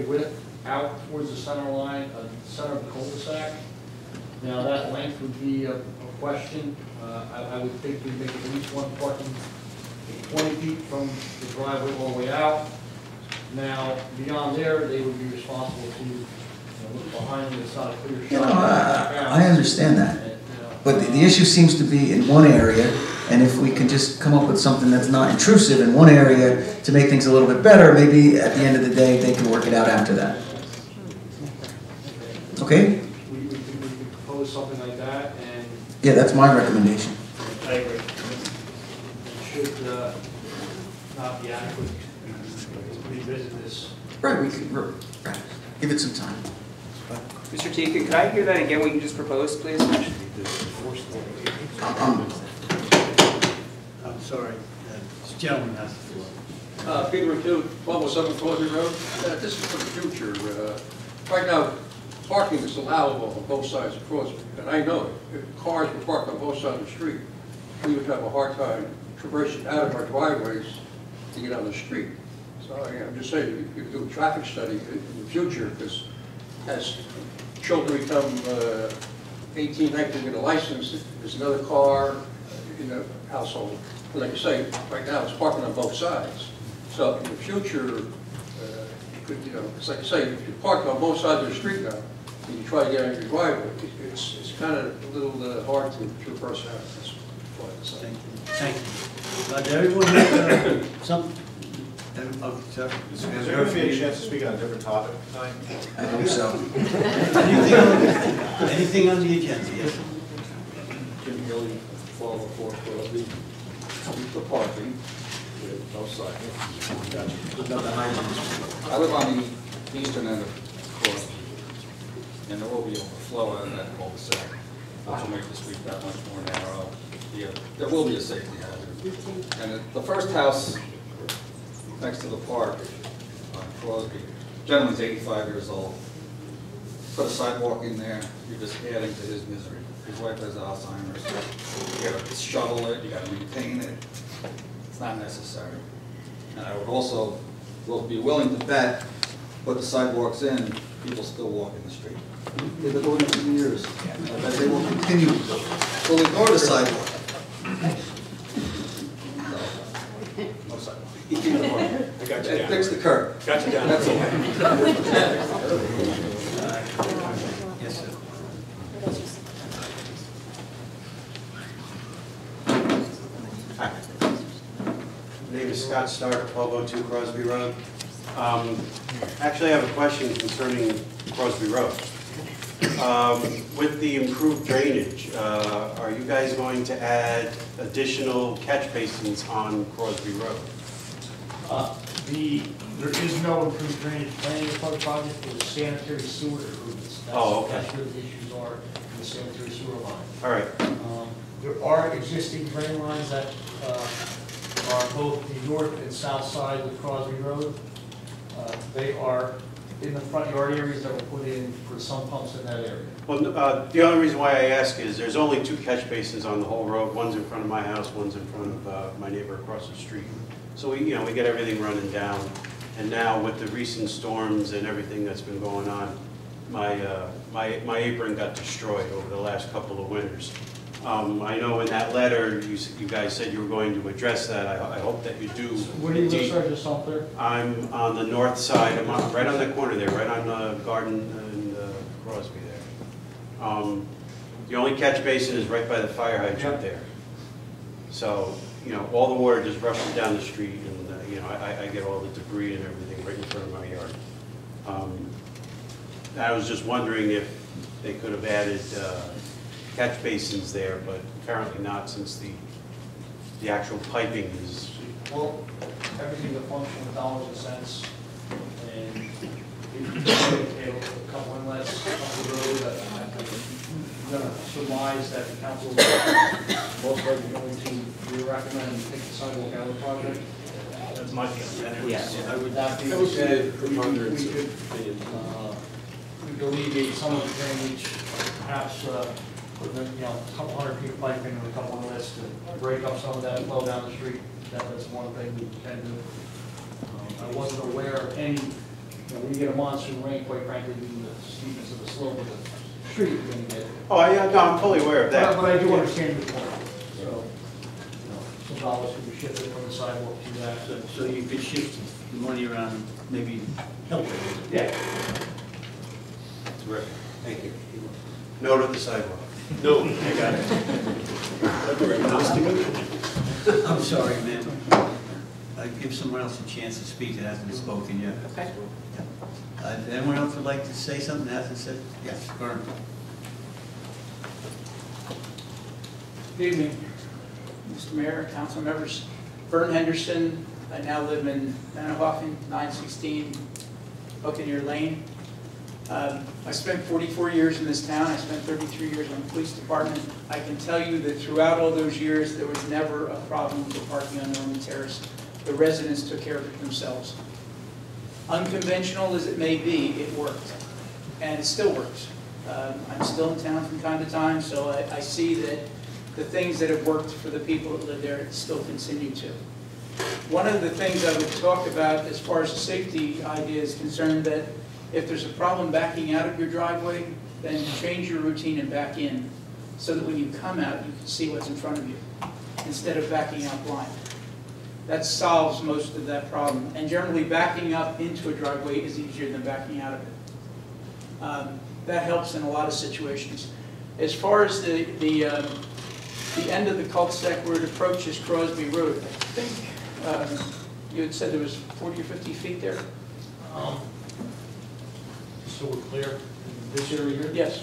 width out towards the center line, center of the cul-de-sac. Now that length would be a question. I would think we'd make at least one parking 20 feet from the driveway all the way out. Now beyond there, they would be responsible to look behind them. It's not a clear shot. I understand that. But the issue seems to be in one area, And if we can just come up with something that's not intrusive in one area to make things a little bit better, maybe at the end of the day, they can work it out after that. Okay? We could propose something like that, and Yeah, that's my recommendation. I agree. It should not be adequate to revisit this. Right, we could, right, give it some time. Mr. Tika, could I hear that again, what you just proposed, please? I'm sorry, this gentleman has the floor. Peter McHugh, 1207 Crosby Road. This is for the future. Right now, parking is allowable on both sides of Crosby, and I know if cars were parked on both sides of the street, we would have a hard time traversing out of our driveways to get on the street. So I'm just saying, you could do a traffic study in the future, because as children become 18, 19, get a license, there's another car in the household. But like you say, right now it's parking on both sides. So in the future, you could, it's like you say, if you park on both sides of the street now, and you try to get on your driveway, it's kind of a little hard to traverse out. That's what I'm saying. Thank you. Did everyone have some? Oh, sorry. Is there going to be a chance to speak on a different topic tonight? I hope so. Anything on the agenda? Yes. Jim Gilly, 1204 Crosby. For parking, with both sides. I live on the eastern end of Crosby, and there will be overflow out of that cul-de-sac, which will make the street that much more narrow. Yeah, there will be a safety hazard. And the first house next to the park on Crosby, gentleman's 85 years old. Put a sidewalk in there, you're just adding to his misery. His wife has Alzheimer's. You gotta shovel it, you gotta maintain it. It's not necessary. And I would also be willing to bet, put the sidewalks in, people still walk in the street. They've been doing it for years. I bet they will continue to do it. We'll ignore the sidewalk. No sidewalk. I got you down. Fix the curb. Got you down. That's all. Yes, sir. Hi. My name is Scott Stark, 1202 Crosby Road. Actually, I have a question concerning Crosby Road. With the improved drainage, are you guys going to add additional catch basins on Crosby Road? There is no improved drainage plan for the project, there's sanitary sewer improvements. Oh, okay. That's where the issues are in the sanitary sewer line. All right. There are existing drain lines that are both the north and south side of Crosby Road. They are in the front yard areas that were put in for some pumps in that area. Well, the only reason why I ask is there's only 2 catch basins on the whole road. One's in front of my house, one's in front of my neighbor across the street. So we get everything running down. And now with the recent storms and everything that's been going on, my apron got destroyed over the last couple of winters. I know in that letter, you guys said you were going to address that. I hope that you do. Where do you live, sir, just on there? I'm on the north side. I'm right on the corner there, right on the Garden and Crosby there. The only catch basin is right by the fire hydrant there. So, all the water just rushes down the street, and I get all the debris and everything right in front of my yard. I was just wondering if they could have added catch basins there, but apparently not, since the actual piping is. Well, everything to function with dollars and cents, and if you take a couple inlets up the road, I'm going to surmise that the council is most likely going to recommend and take the sidewalk out of the project. That's my feeling. Yes. I would not be said we could alleviate some of the drainage, perhaps put a couple hundred feet of piping and a couple of inlets to break up some of that flow down the street. That's one thing we can do. I wasn't aware of any, when you get a monsoon rain, quite frankly, due to the steepness of the slope of the street, you're going to get. Oh, yeah, no, I'm fully aware of that. But I do understand your point. So, some dollars could be shifted from the sidewalk to that. So you could shift the money around, maybe help it. Yeah. Terrific. Thank you. Note of the sidewalk. No, I got it. I'm sorry, ma'am. Give someone else a chance to speak that hasn't spoken yet. Okay. Anyone else would like to say something that hasn't said? Yes, Vern. Good evening, Mr. Mayor, council members. Vern Henderson. I now live in Manhofen, 916 Buccaneer Lane. I spent 44 years in this town. I spent 33 years in the police department. I can tell you that throughout all those years, there was never a problem with parking on Norman Terrace. The residents took care of it themselves. Unconventional as it may be, it worked, and it still works. I'm still in town from time to time, so I see that the things that have worked for the people that live there still continue to. One of the things I would talk about as far as the safety idea is concerned, that if there's a problem backing out of your driveway, then change your routine and back in, so that when you come out, you can see what's in front of you, instead of backing out blind. That solves most of that problem. And generally, backing up into a driveway is easier than backing out of it. That helps in a lot of situations. As far as the end of the cul-de-sac where it approaches Crosby Road, I think you had said there was 40 or 50 feet there? So we're clear in this area here? Yes.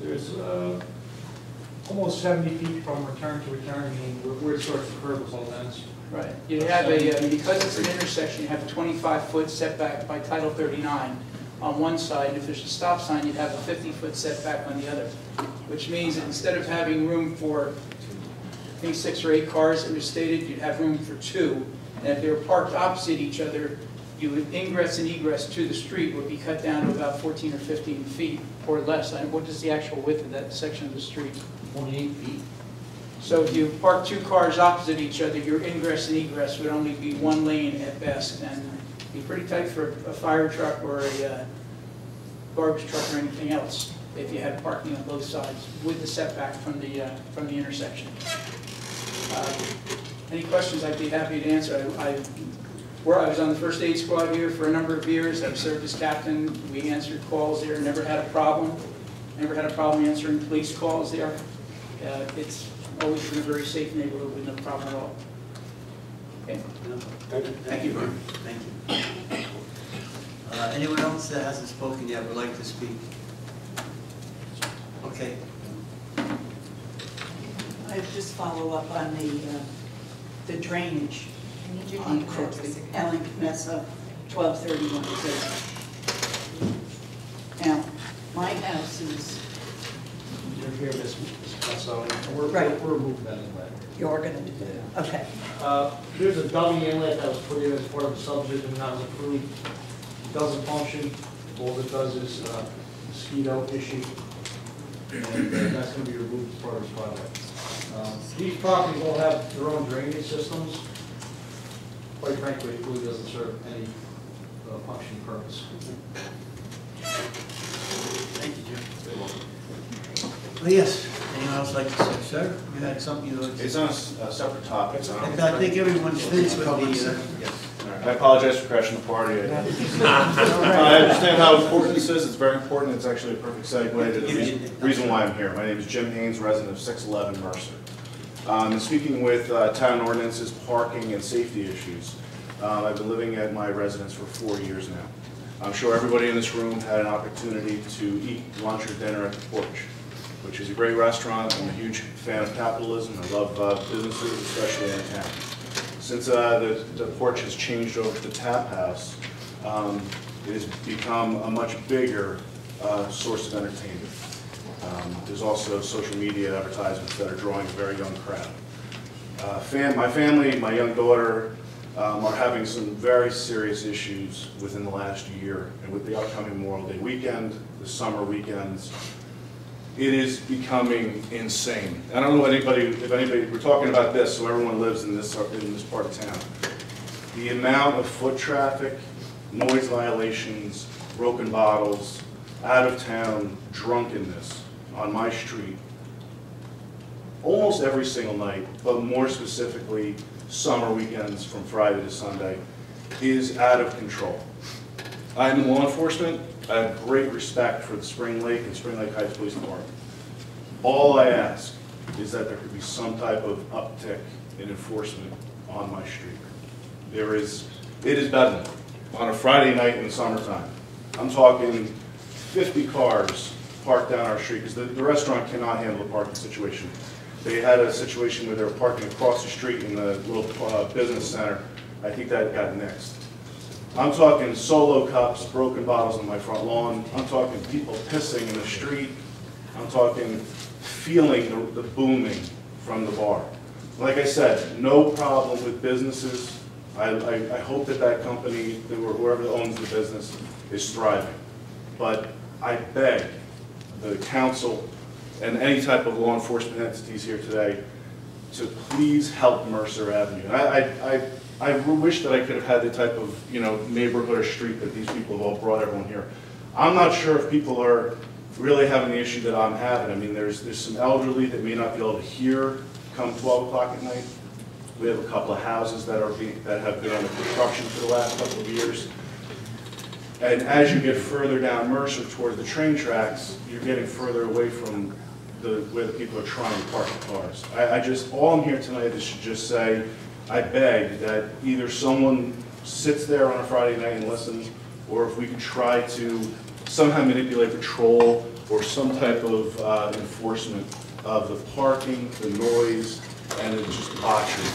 There's almost 70 feet from return to return, meaning where it starts to curve with both ends. Right. You have a, because it's an intersection, you have a 25-foot setback by Title 39 on one side, and if there's a stop sign, you'd have a 50-foot setback on the other, which means that instead of having room for, I think, 6 or 8 cars that was stated, you'd have room for 2, and if they were parked opposite each other, you would ingress and egress to the street would be cut down to about 14 or 15 feet or less. And what is the actual width of that section of the street? 28 feet. So if you park 2 cars opposite each other, your ingress and egress would only be 1 lane at best, and be pretty tight for a fire truck or a garbage truck or anything else if you had parking on both sides with the setback from the intersection. Any questions? I'd be happy to answer. I was on the first aid squad here for a number of years. I've served as captain. We answered calls there. Never had a problem. Never had a problem answering police calls there. It's always been a very safe neighborhood with no problem at all. Okay. Thank you, Vern. Thank you. Anyone else that hasn't spoken yet would like to speak? Okay. I just follow up on the drainage on Crosby. Ellen Mesa, 1231. Now, my house is. You're here, Ms. Casso, and we're moving that inlet. You're going to do that? Okay. There's a dummy inlet that was put in as part of the subdivision that was approved. It doesn't function. All it does is mosquito issue, and that's going to be removed as part of this project. These properties all have their own drainage systems. Quite frankly, it really doesn't serve any functioning purpose. Thank you, Jim. Oh, yes. Anyone else like to say, sir? You had something you would. It's on a separate topic. I think everyone's finished with the. Yes. I apologize for crashing the party. I understand how important this is. It's very important. It's actually a perfect segue to the reason why I'm here. My name is Jim Haynes, resident of 611 Mercer. And speaking with town ordinances, parking, and safety issues, I've been living at my residence for 4 years now. I'm sure everybody in this room had an opportunity to eat lunch or dinner at the Porch, which is a great restaurant. I'm a huge fan of capitalism. I love businesses, especially in the town. Since the Porch has changed over to Tap House, it has become a much bigger source of entertainment. There's also social media advertisements that are drawing a very young crowd. My family, my young daughter, are having some very serious issues within the last year, and with the upcoming Memorial Day weekend, the summer weekends, it is becoming insane. I don't know if anybody, we're talking about this, so everyone lives in this part of town. The amount of foot traffic, noise violations, broken bottles, out of town drunkenness on my street, almost every single night, but more specifically summer weekends from Friday to Sunday, is out of control. I'm in law enforcement. I have great respect for the Spring Lake and Spring Lake Heights Police Department. All I ask is that there could be some type of uptick in enforcement on my street. It is bedlam on a Friday night in the summertime. I'm talking 50 cars parked down our street, because the restaurant cannot handle the parking situation. They had a situation where they were parking across the street in the little business center. I think that got nixed. I'm talking solo cups, broken bottles on my front lawn. I'm talking people pissing in the street. I'm talking feeling the booming from the bar. Like I said, no problem with businesses. I hope that company, or whoever owns the business, is thriving. But I beg the council and any type of law enforcement entities here today to please help Mercer Avenue. I wish that I could have had the type of neighborhood or street that these people have all brought everyone here. I'm not sure if people are really having the issue that I'm having. I mean, there's some elderly that may not be able to hear come 12 o'clock at night. We have a couple of houses that have been under construction for the last couple of years. And as you get further down Mercer towards the train tracks, you're getting further away from where the people are trying to park the cars. All I'm here tonight is to just say, I beg that either someone sits there on a Friday night and listens, or if we could try to somehow manipulate patrol or some type of enforcement of the parking, the noise, and it's just debauchery.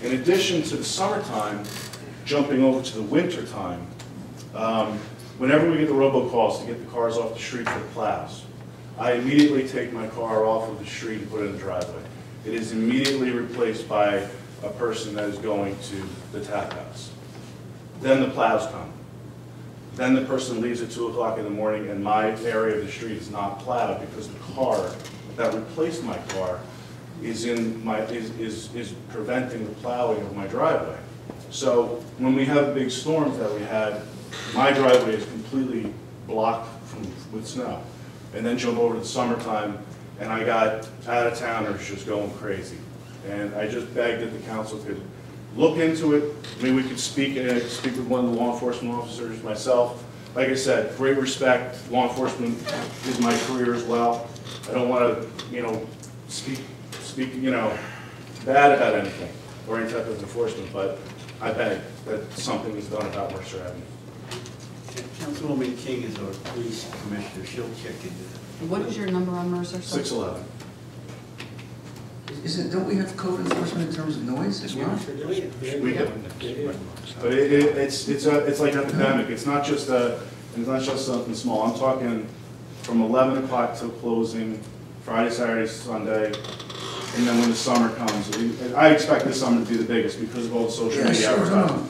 In addition to the summertime, jumping over to the winter time, whenever we get the robocalls to get the cars off the street for the plows, I immediately take my car off of the street and put it in the driveway. It is immediately replaced by a person that is going to the tap house. Then the plows come. Then the person leaves at 2 o'clock in the morning and my area of the street is not plowed because the car that replaced my car is preventing the plowing of my driveway. So when we have the big storms that we had, my driveway is completely blocked with snow. And then jump over to the summertime, and I got out-of-towners just going crazy. And I just begged that the council could look into it. Maybe we could speak with one of the law enforcement officers, myself. Like I said, great respect. Law enforcement is my career as well. I don't want to, speak, bad about anything or any type of enforcement, but I beg that something is done about Mercer Avenue. Councilwoman King is our police commissioner. She'll check into that. What is your number on Mercer? 611. Don't we have code enforcement in terms of noise as well? We do. But it's like epidemic. It's not just something small. I'm talking from 11 o'clock till closing, Friday, Saturday, Sunday, and then when the summer comes, I expect this summer to be the biggest because of all the social media advertising.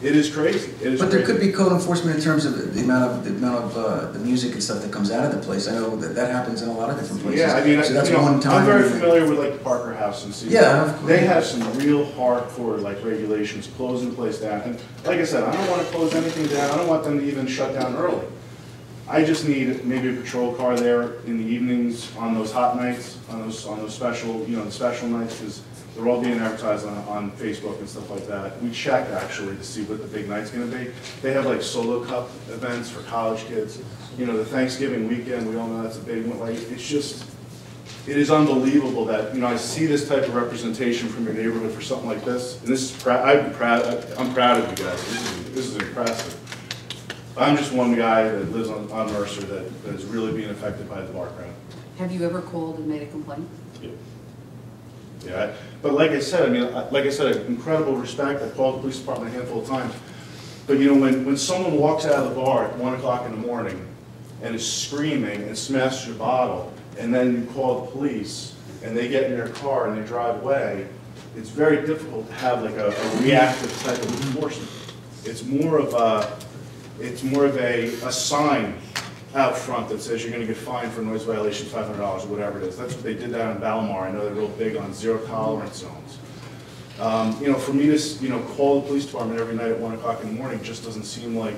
It is crazy. But there could be code enforcement in terms of the amount of the music and stuff that comes out of the place. I know that happens in a lot of different places. Yeah, I mean, so that's one time. I'm very familiar with like the Parker House and see. Yeah, they have some real hardcore like regulations, closing the place down. And like I said, I don't want to close anything down. I don't want them to even shut down early. I just need maybe a patrol car there in the evenings on those hot nights, on those special, the special nights, because they're all being advertised on Facebook and stuff like that. We check actually to see what the big night's going to be. They have like solo cup events for college kids. The Thanksgiving weekend, we all know that's a big one. Like it is unbelievable that I see this type of representation from your neighborhood for something like this. And this is I'm proud of you guys. This is impressive. I'm just one guy that lives on Mercer that is really being affected by the bar crowd. Have you ever called and made a complaint? Yeah, but like I said, I have incredible respect. I've called the police department a handful of times. But when someone walks out of the bar at 1 o'clock in the morning and is screaming and smashes a bottle, and then you call the police and they get in their car and they drive away, it's very difficult to have like a reactive type of enforcement. It's more of a sign out front that says you're going to get fined for noise violation $500 or whatever it is. That's what they did down in Balmar. I know they're real big on zero tolerance zones. For me to call the police department every night at 1 o'clock in the morning just doesn't seem like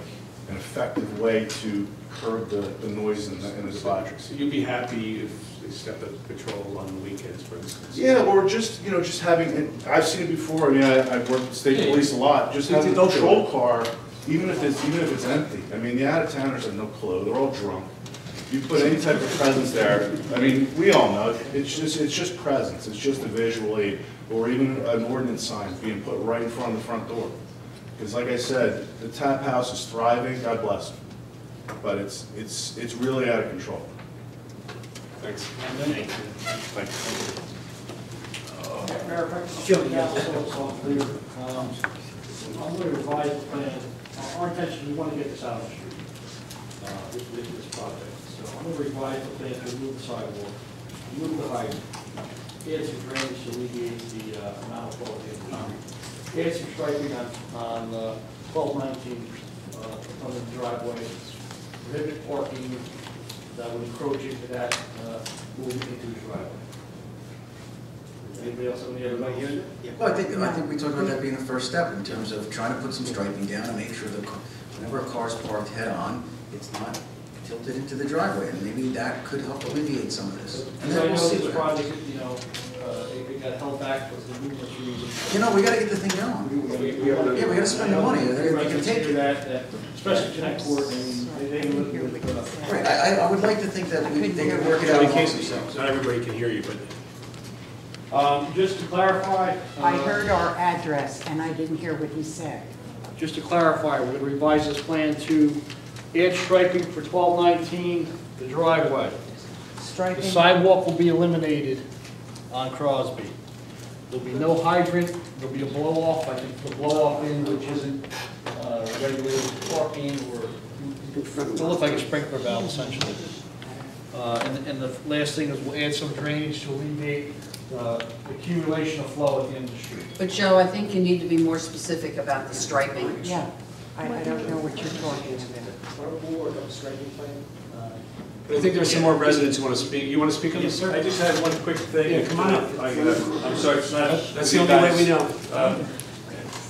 an effective way to curb the noise and the debauchery. So you'd be happy if they stepped up patrol on the weekends, for instance? Yeah, or just having. I've seen it before. I've worked with state police a lot. Just having a patrol car. Even if it's empty. I mean, the out-of-towners have no clue. They're all drunk. you put any type of presence there, I mean, we all know, it's just presence, it's just a visual aid, or even an ordinance sign being put right in front of the front door. Because like I said, the tap house is thriving, God bless it, but it's really out of control. Thanks. Thanks. Mayor, if I could jump down a little clear. I'm going to revise the plan. Our intention, we want to get this out of the street, this project. So I'm going to revise the plan to remove the sidewalk, remove the height, add some drainage to alleviate the amount of flow in the street, add some striping on 1219 on the driveway, prohibit parking that would encroach into that moving into the driveway. Anybody else have any other ideas? Well, I think we talked about that being the first step in terms of trying to put some striping down and make sure that whenever a car's parked head-on, it's not tilted into the driveway, and maybe that could help alleviate some of this. And Because then I we'll know see this what happens. project, it got held back with the numerous reasons. You know, we gotta get the thing going. Yeah, we gotta spend the money, they can take it. That, especially Jeanette Court, I mean, they live with, Right, I would like to think that they could work it out amongst themselves. Not everybody can hear you, but just to clarify. I heard our address and I didn't hear what he said. Just to clarify, we're going to revise this plan to add striping for 1219, the driveway. The Striping, sidewalk will be eliminated on Crosby. There'll be no hydrant, there'll be a blow-off, I think the blow-off in, which isn't regulated parking, or it'll look like a sprinkler valve essentially. And the last thing is we'll add some drainage to alleviate accumulation of flow at the end of the street. But Joe, I think you need to be more specific about the striping. yeah, I don't know what you're talking about. I think there's some more residents who want to speak. You want to speak on this, sir? I just had one quick thing. Yeah, come on up. I'm sorry, it's not. That's the only way we know.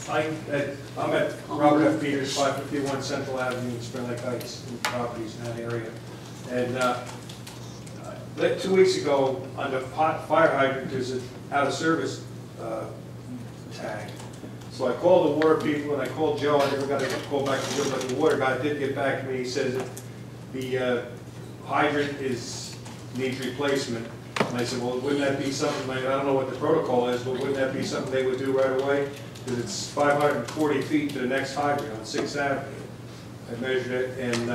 I'm at Robert F. Peters, 551 Central Avenue in Spring Lake Heights, properties in that area. And 2 weeks ago, on the fire hydrant, there's an out of service tag. So I called the water people and I called Joe. I never got a call back from Joe, but the water guy did get back to me. He says that the hydrant needs replacement. And I said, well, wouldn't that be something, like, I don't know what the protocol is, but wouldn't that be something they would do right away? Because it's 540 feet to the next hydrant on 6th Avenue. I measured it, and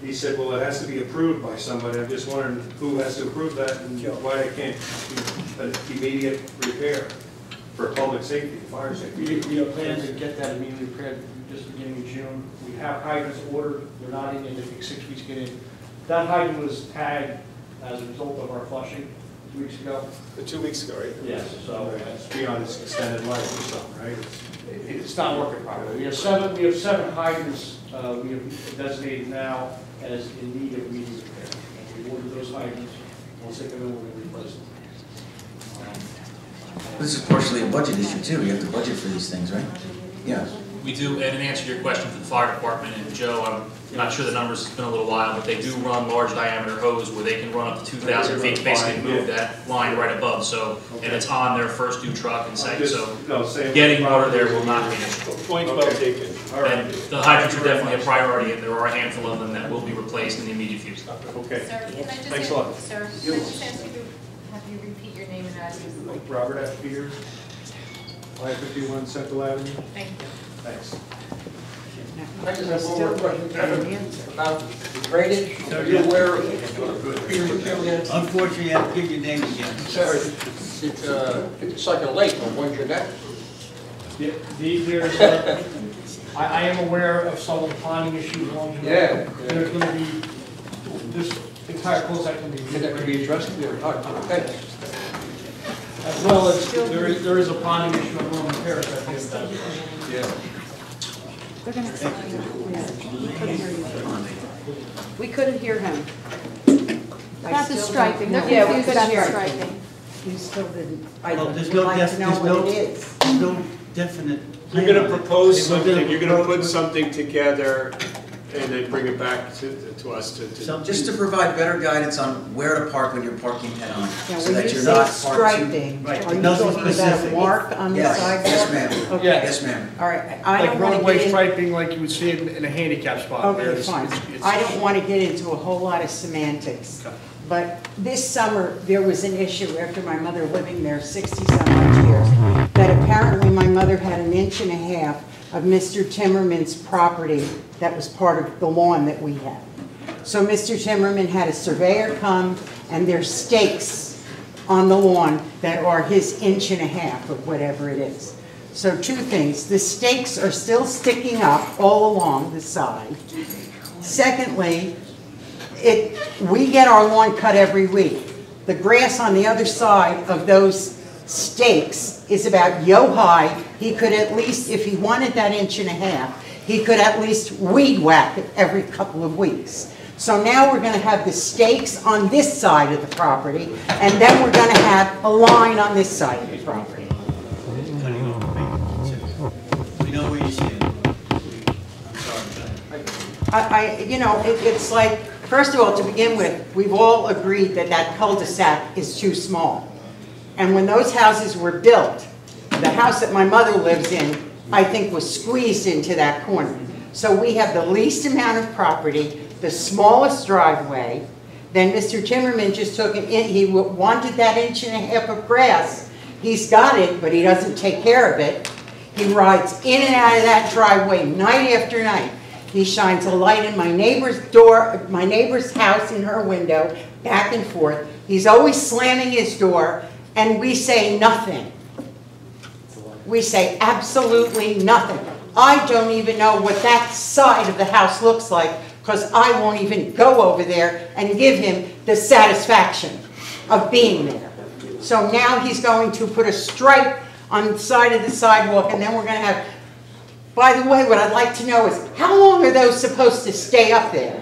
he said, well, it has to be approved by somebody. I'm just wondering who has to approve that and why it can't be an immediate repair for public safety, fire safety. We have plans to get that immediately repaired just beginning of June. We have hydrants ordered, they're not in, they take 6 weeks to get in. That hydrant was tagged as a result of our flushing 2 weeks ago. 2 weeks ago, right? Yes, so It's beyond its extended life or something, right? it's not working properly. We have seven hydrants we have designated now as in need of immediate repair. We ordered those hydrants, we'll take them in, we're going to replace them. This is partially a budget issue too, we have to budget for these things, right? Yeah. We do, and in answer to your question for the fire department, and Joe, I'm not sure the numbers, it's been a little while, but they do run large diameter hose where they can run up to 2,000 feet to basically move that line right above, so, and it's on their first new truck and say, so getting water there will not be an issue. Point well taken. All right. And the hydrants are definitely a priority, and there are a handful of them that will be replaced in the immediate future. Okay. Sir, can I just Thanks a ask- lot. Sir, can I just ask you to have you repeat your name and address? Robert F. Peters, 551 Central Avenue. Thank you. Thanks. I just have one more question about the drainage. Are you aware of Unfortunately, I have to give your name again. Sorry, it's like a lake on one Jeanette. I am aware of some of the ponding issues along the Yeah. There's going to be, this entire cul-de-sac can be. That could be addressed there. Okay. As well as, there is a ponding issue on Norman Terrace, I think that's. Yeah. They're gonna say, we couldn't hear him. About the striping, they're Yeah, confused about the striping. He still didn't, I Well, would there's no, like to know what it is. there's no definite. You're going to propose We're gonna something, you're going to put something together and then bring it back to us to. So just to provide better guidance on where to park when you're parking head on, Now, so when that you you're say not striping, Right, are you nothing talking about a specific. mark on the Yes, sidewalk? yes, ma'am. Okay. Yes, ma'am. All right, I Like don't want to roadway get in. striping like you would see in a handicap spot. where Okay, it's- fine. it's- I don't want to get into a whole lot of semantics. But this summer, there was an issue after my mother living there 60-some-odd years, that apparently my mother had an inch and a half of Mr. Timmerman's property that was part of the lawn that we had. So Mr. Timmerman had a surveyor come, and there's stakes on the lawn that are his inch and a half of whatever it is. So two things, the stakes are still sticking up all along the side. Secondly, we get our lawn cut every week. The grass on the other side of those stakes is about yo-high. He could at least, if he wanted that inch and a half, he could at least weed whack it every couple of weeks. So now we're going to have the stakes on this side of the property, and then we're going to have a line on this side of the property. We know where you stand. I'm sorry. You know, it's like, first of all, to begin with, we've all agreed that that cul-de-sac is too small. And when those houses were built, the house that my mother lives in, I think was squeezed into that corner. So we have the least amount of property, the smallest driveway. Then Mr. Timmerman just took it in, he wanted that inch and a half of grass. He's got it, but he doesn't take care of it. He rides in and out of that driveway night after night. He shines a light in my neighbor's door, my neighbor's house in her window, back and forth. He's always slamming his door, and we say nothing. We say absolutely nothing. I don't even know what that side of the house looks like, because I won't even go over there and give him the satisfaction of being there. So now he's going to put a stripe on the side of the sidewalk, and then we're going to have, by the way, what I'd like to know is, how long are those supposed to stay up there?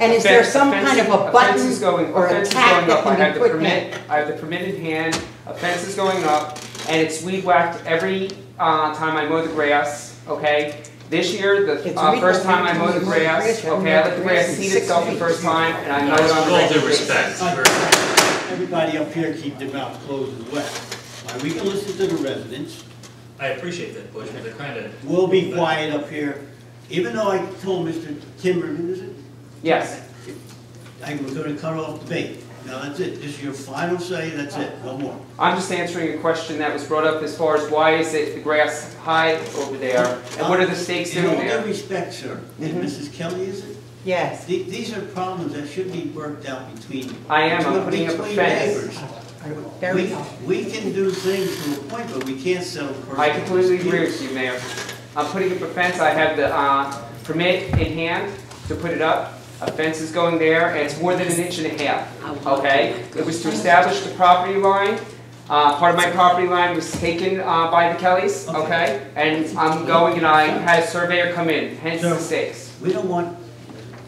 And is there some kind of a button or a tack that can be put in? I have the permit in hand, a fence is going up, and it's weed whacked every time I mow the grass, okay? This year, the first time I mowed the grass, okay, I let the grass seed itself the first time, and I mowed it on the regular basis. With all due respect, everybody up here keep their mouths closed as well. All right, we can listen to the residents. I appreciate that, Butch, but they're kind of... We'll be quiet up here, even though I told Mr. Timmerman, is it? Yes. I'm going to cut off the bait. Now, that's it. This is your final say, that's it, no more. I'm just answering a question that was brought up as far as why is it the grass high over there, and what are the stakes doing In all there? due respect, sir, and Mrs. Kelly, is it? Yes. These are problems that should be worked out between I'm putting up a fence. neighbors. We can do things to a point, but we can't settle personal I completely agree disputes. with you, Mayor. I'm putting up a fence, I have the permit in hand to put it up. A fence is going there, and it's more than an inch and a half, okay? It was to establish the property line. Part of my property line was taken by the Kellys, okay? And I'm going and I had a surveyor come in, hence the stakes. We don't want,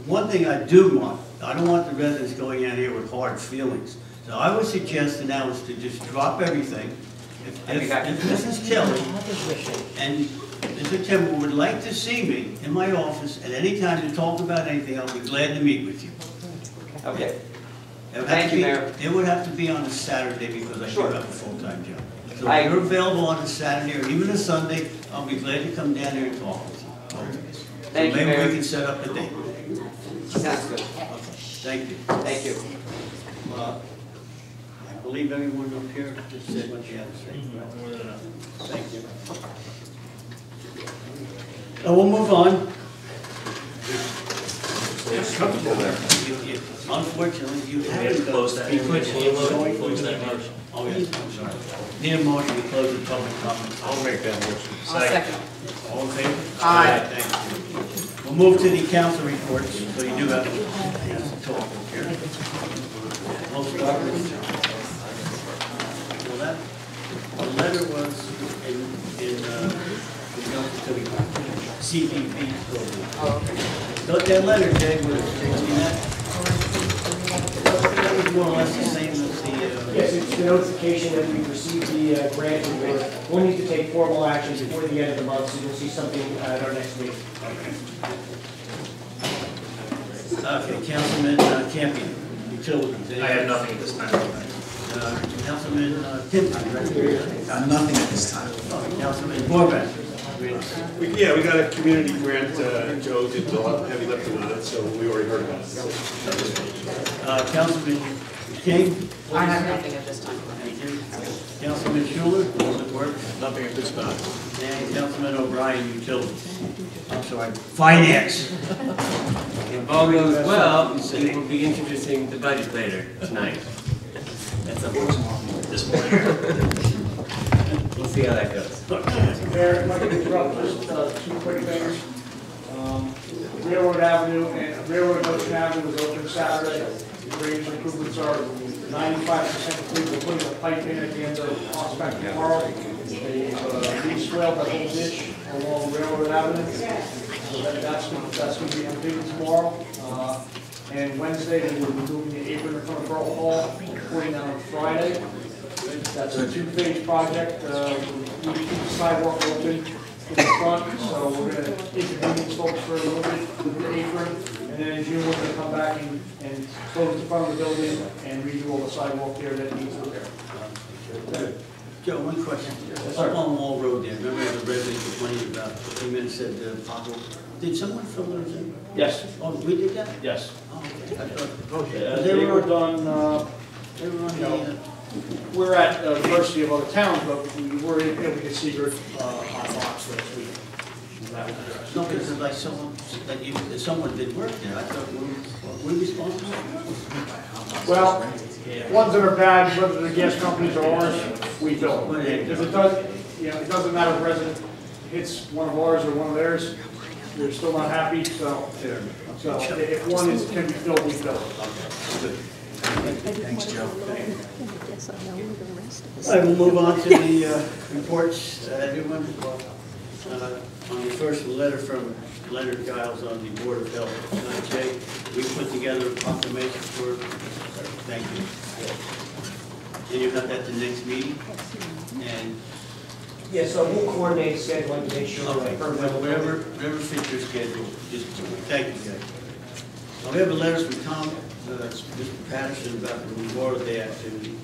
one thing I do want, I don't want the residents going out here with hard feelings. So I would suggest now is to just drop everything. If Mrs. Kelly and Mr. Timber would like to see me in my office at any time to talk about anything, I'll be glad to meet with you. Okay. Thank you, Mayor. It would have to be on a Saturday because I do have a full-time job. So if you're available on a Saturday or even a Sunday, I'll be glad to come down here and talk with you. Thank you, Maybe Mayor. we can set up a date. Sounds good. Thank you. Thank you. I believe everyone up here just said what you had to say. Thank you. We'll move on. Unfortunately, you We have to haven't close that. Close that motion. Oh, yes, I'm sorry. Need a motion to close the public comment. I'll make that motion. Second. All in favor? Aye. Thank you. We'll move to the council reports, so you do have a chance to talk here. We'll start with, well, that, the letter was in to the CBP program. So that letter, Jay, was, that was more or less the same as the... Yes, it's the notification that we've received the grant, and we'll need to take formal action before the end of the month, so you'll see something at our next meeting. Okay, Councilman Campion, utilities. I have nothing at this time. Councilman Timpson, right here. Nothing at this time. Councilman Borbeck. Yeah, we got a community grant, Joe did a lot of heavy lifting on it, so we already heard about it. Councilman King? I have nothing at this time. Thank you. Councilman Schuler, public works? Nothing at this time. And Councilman O'Brien, utilities. I'm sorry, finance. If all goes well, we will be introducing the budget later tonight. That's a This morning. We'll see how that goes. Mayor, if I could interrupt just 2 quick things. Railroad Avenue and Railroad Ocean Avenue was open Saturday. The drainage improvements are 95% complete. We're putting a pipe in at the end of Prospect tomorrow. They've re-swelled that whole ditch along Railroad Avenue. So that's going to be completed tomorrow. And Wednesday, they will be moving the apron in front of Borough Hall, putting on Friday. That's a 2-phase project. We keep the sidewalk open in the front, so we're going to inconvenience folks for a little bit with the apron. And then in June, we're going to come back and close the front of the building and redo all the sidewalk there that needs repair. Joe, one question. Up on Wall Road there, remember the resident complained about, a few minutes said pothole. Did someone fill those in? Yes. Oh, we did that? Yes. Oh, okay. I thought, They were done, they were on you know, the, we're at the diversity of other towns, but we were able to get secret hot box last week. That was addressed. no, because like someone did work there. I thought, were we responsible? Well, ones that are bad, whether they're gas companies or ours, we bill them. If it does, you know, it doesn't matter if a resident hits one of ours or one of theirs, they're still not happy, so if one can be filled, we fill it. Thanks, Joe. I will move on to the reports, everyone. On the first letter from Leonard Giles on the Board of Health, Jay, we put together a proclamation for, thank you. And you got that the next meeting? And Yeah, so we'll coordinate scheduling to make sure. okay, whatever fits your schedule, just thank you, Jay. We have a letter from Tom, Mr. Patterson about the Memorial Day activity,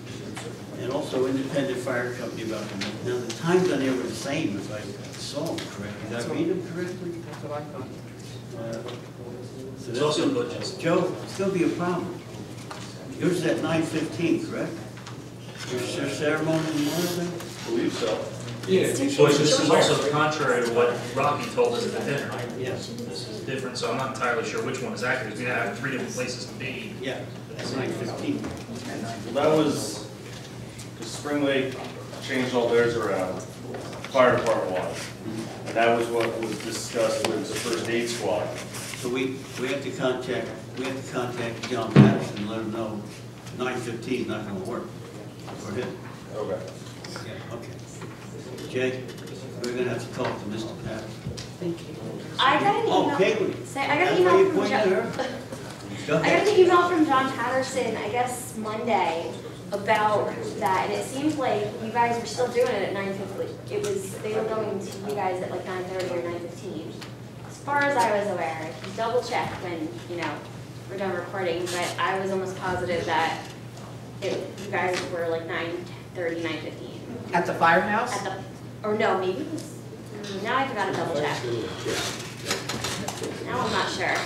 and also Independent Fire Company about them. Now, the times on there were the same, if I saw them correctly. Did I read them correctly? That's what I thought. So It's also good. Joe, it's going to be a problem. Yours is at 9:15, correct? Your ceremony in Memorial Day? I believe so. Yeah, but this is also contrary to what Rocky told us at the dinner. Yes. This is different, so I'm not entirely sure which one is accurate. We have 3 different places to be. Yeah, that's 9:15. Well, that was, because Spring Lake changed all theirs around, fire department wise. And that was what was discussed with the first aid squad. So we have to contact John Patterson and let him know 9:15 is not going to work for him. Okay. Okay. Jay, we're going to have to talk to Mr. Patterson. Thank you. I got an email. Oh, Caitlin. I got That's an why you email from pointed John. her? Go I got ahead. an email from John Patterson, I guess Monday, about that, and it seems like you guys were still doing it at 9:50. They were going to you guys at like 9:30 or 9:15. As far as I was aware, double check when we're done recording, but I was almost positive that you guys were like 9:30, 9:15. At the firehouse? Or no, maybe it was. Now I've got to double check. Now I'm not sure.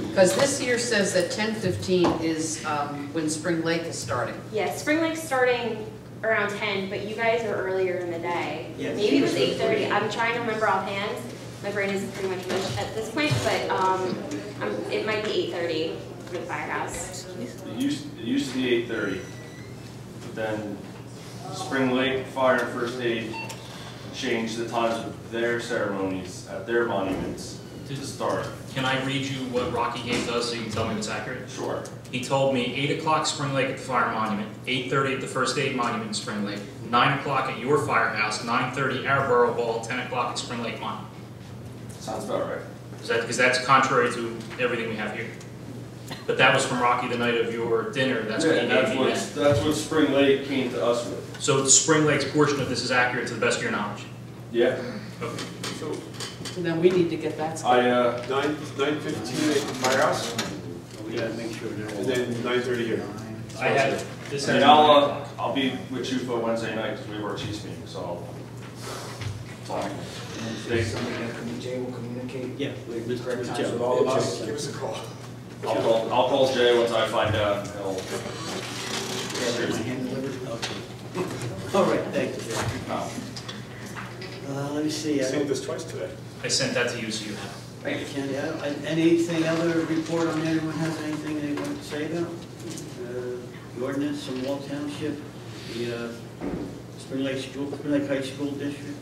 Because this here says that 10:15 is when Spring Lake is starting. Yeah, Spring Lake's starting around 10, but you guys are earlier in the day. Yes. Maybe it was 8:30. I'm trying to remember offhand. My brain is pretty much mush at this point, but it might be 8:30 for the firehouse. It used to be 8:30, but then Spring Lake Fire and First Aid changed the times of their ceremonies at their monuments to start. Can I read you what Rocky gave to us so you can tell me if it's accurate? Sure. He told me 8 o'clock Spring Lake at the fire monument, 8:30 at the First Aid Monument in Spring Lake, 9 o'clock at your firehouse, 9:30 our Borough Hall, 10 o'clock at Spring Lake Monument. Sounds about right. Because that's contrary to everything we have here. But that was from Rocky the night of your dinner. That's what he gave me. That's what Spring Lake came to us with. So Spring Lake's portion of this is accurate to the best of your knowledge? Yeah. Okay. So, Then we need to get that. 9:15 at firehouse, We gotta make sure they're and then 9:30 here. I have this. And I'll be with you for Wednesday night, because we have our chiefs meeting, so. Jay will communicate. Yeah, with correct times Jeff. with all of us. Give us a call. I'll call Jay once I find out, and he'll. Get my hand delivered. Okay. All right, thank you, Jeff. Let me see. I saved this twice today. I sent that to you, so you have it. Thank you, Kenny. Anything other report on anyone has anything they want to say about? The ordinance from Wall Township, the Spring Lake High School District?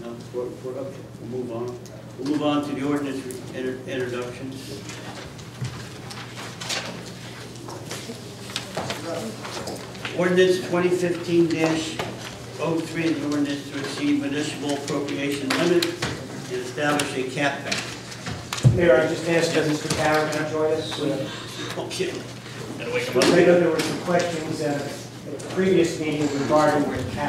No, we're okay. We'll move on. We'll move on to the ordinance introductions. Ordinance 2015-03, the ordinance to exceed municipal appropriation limit and establish a cap bank. Mayor, I just asked if Mr. Carroll can join us. Okay. And wake I him up. know there were some questions at the previous meeting regarding the cap.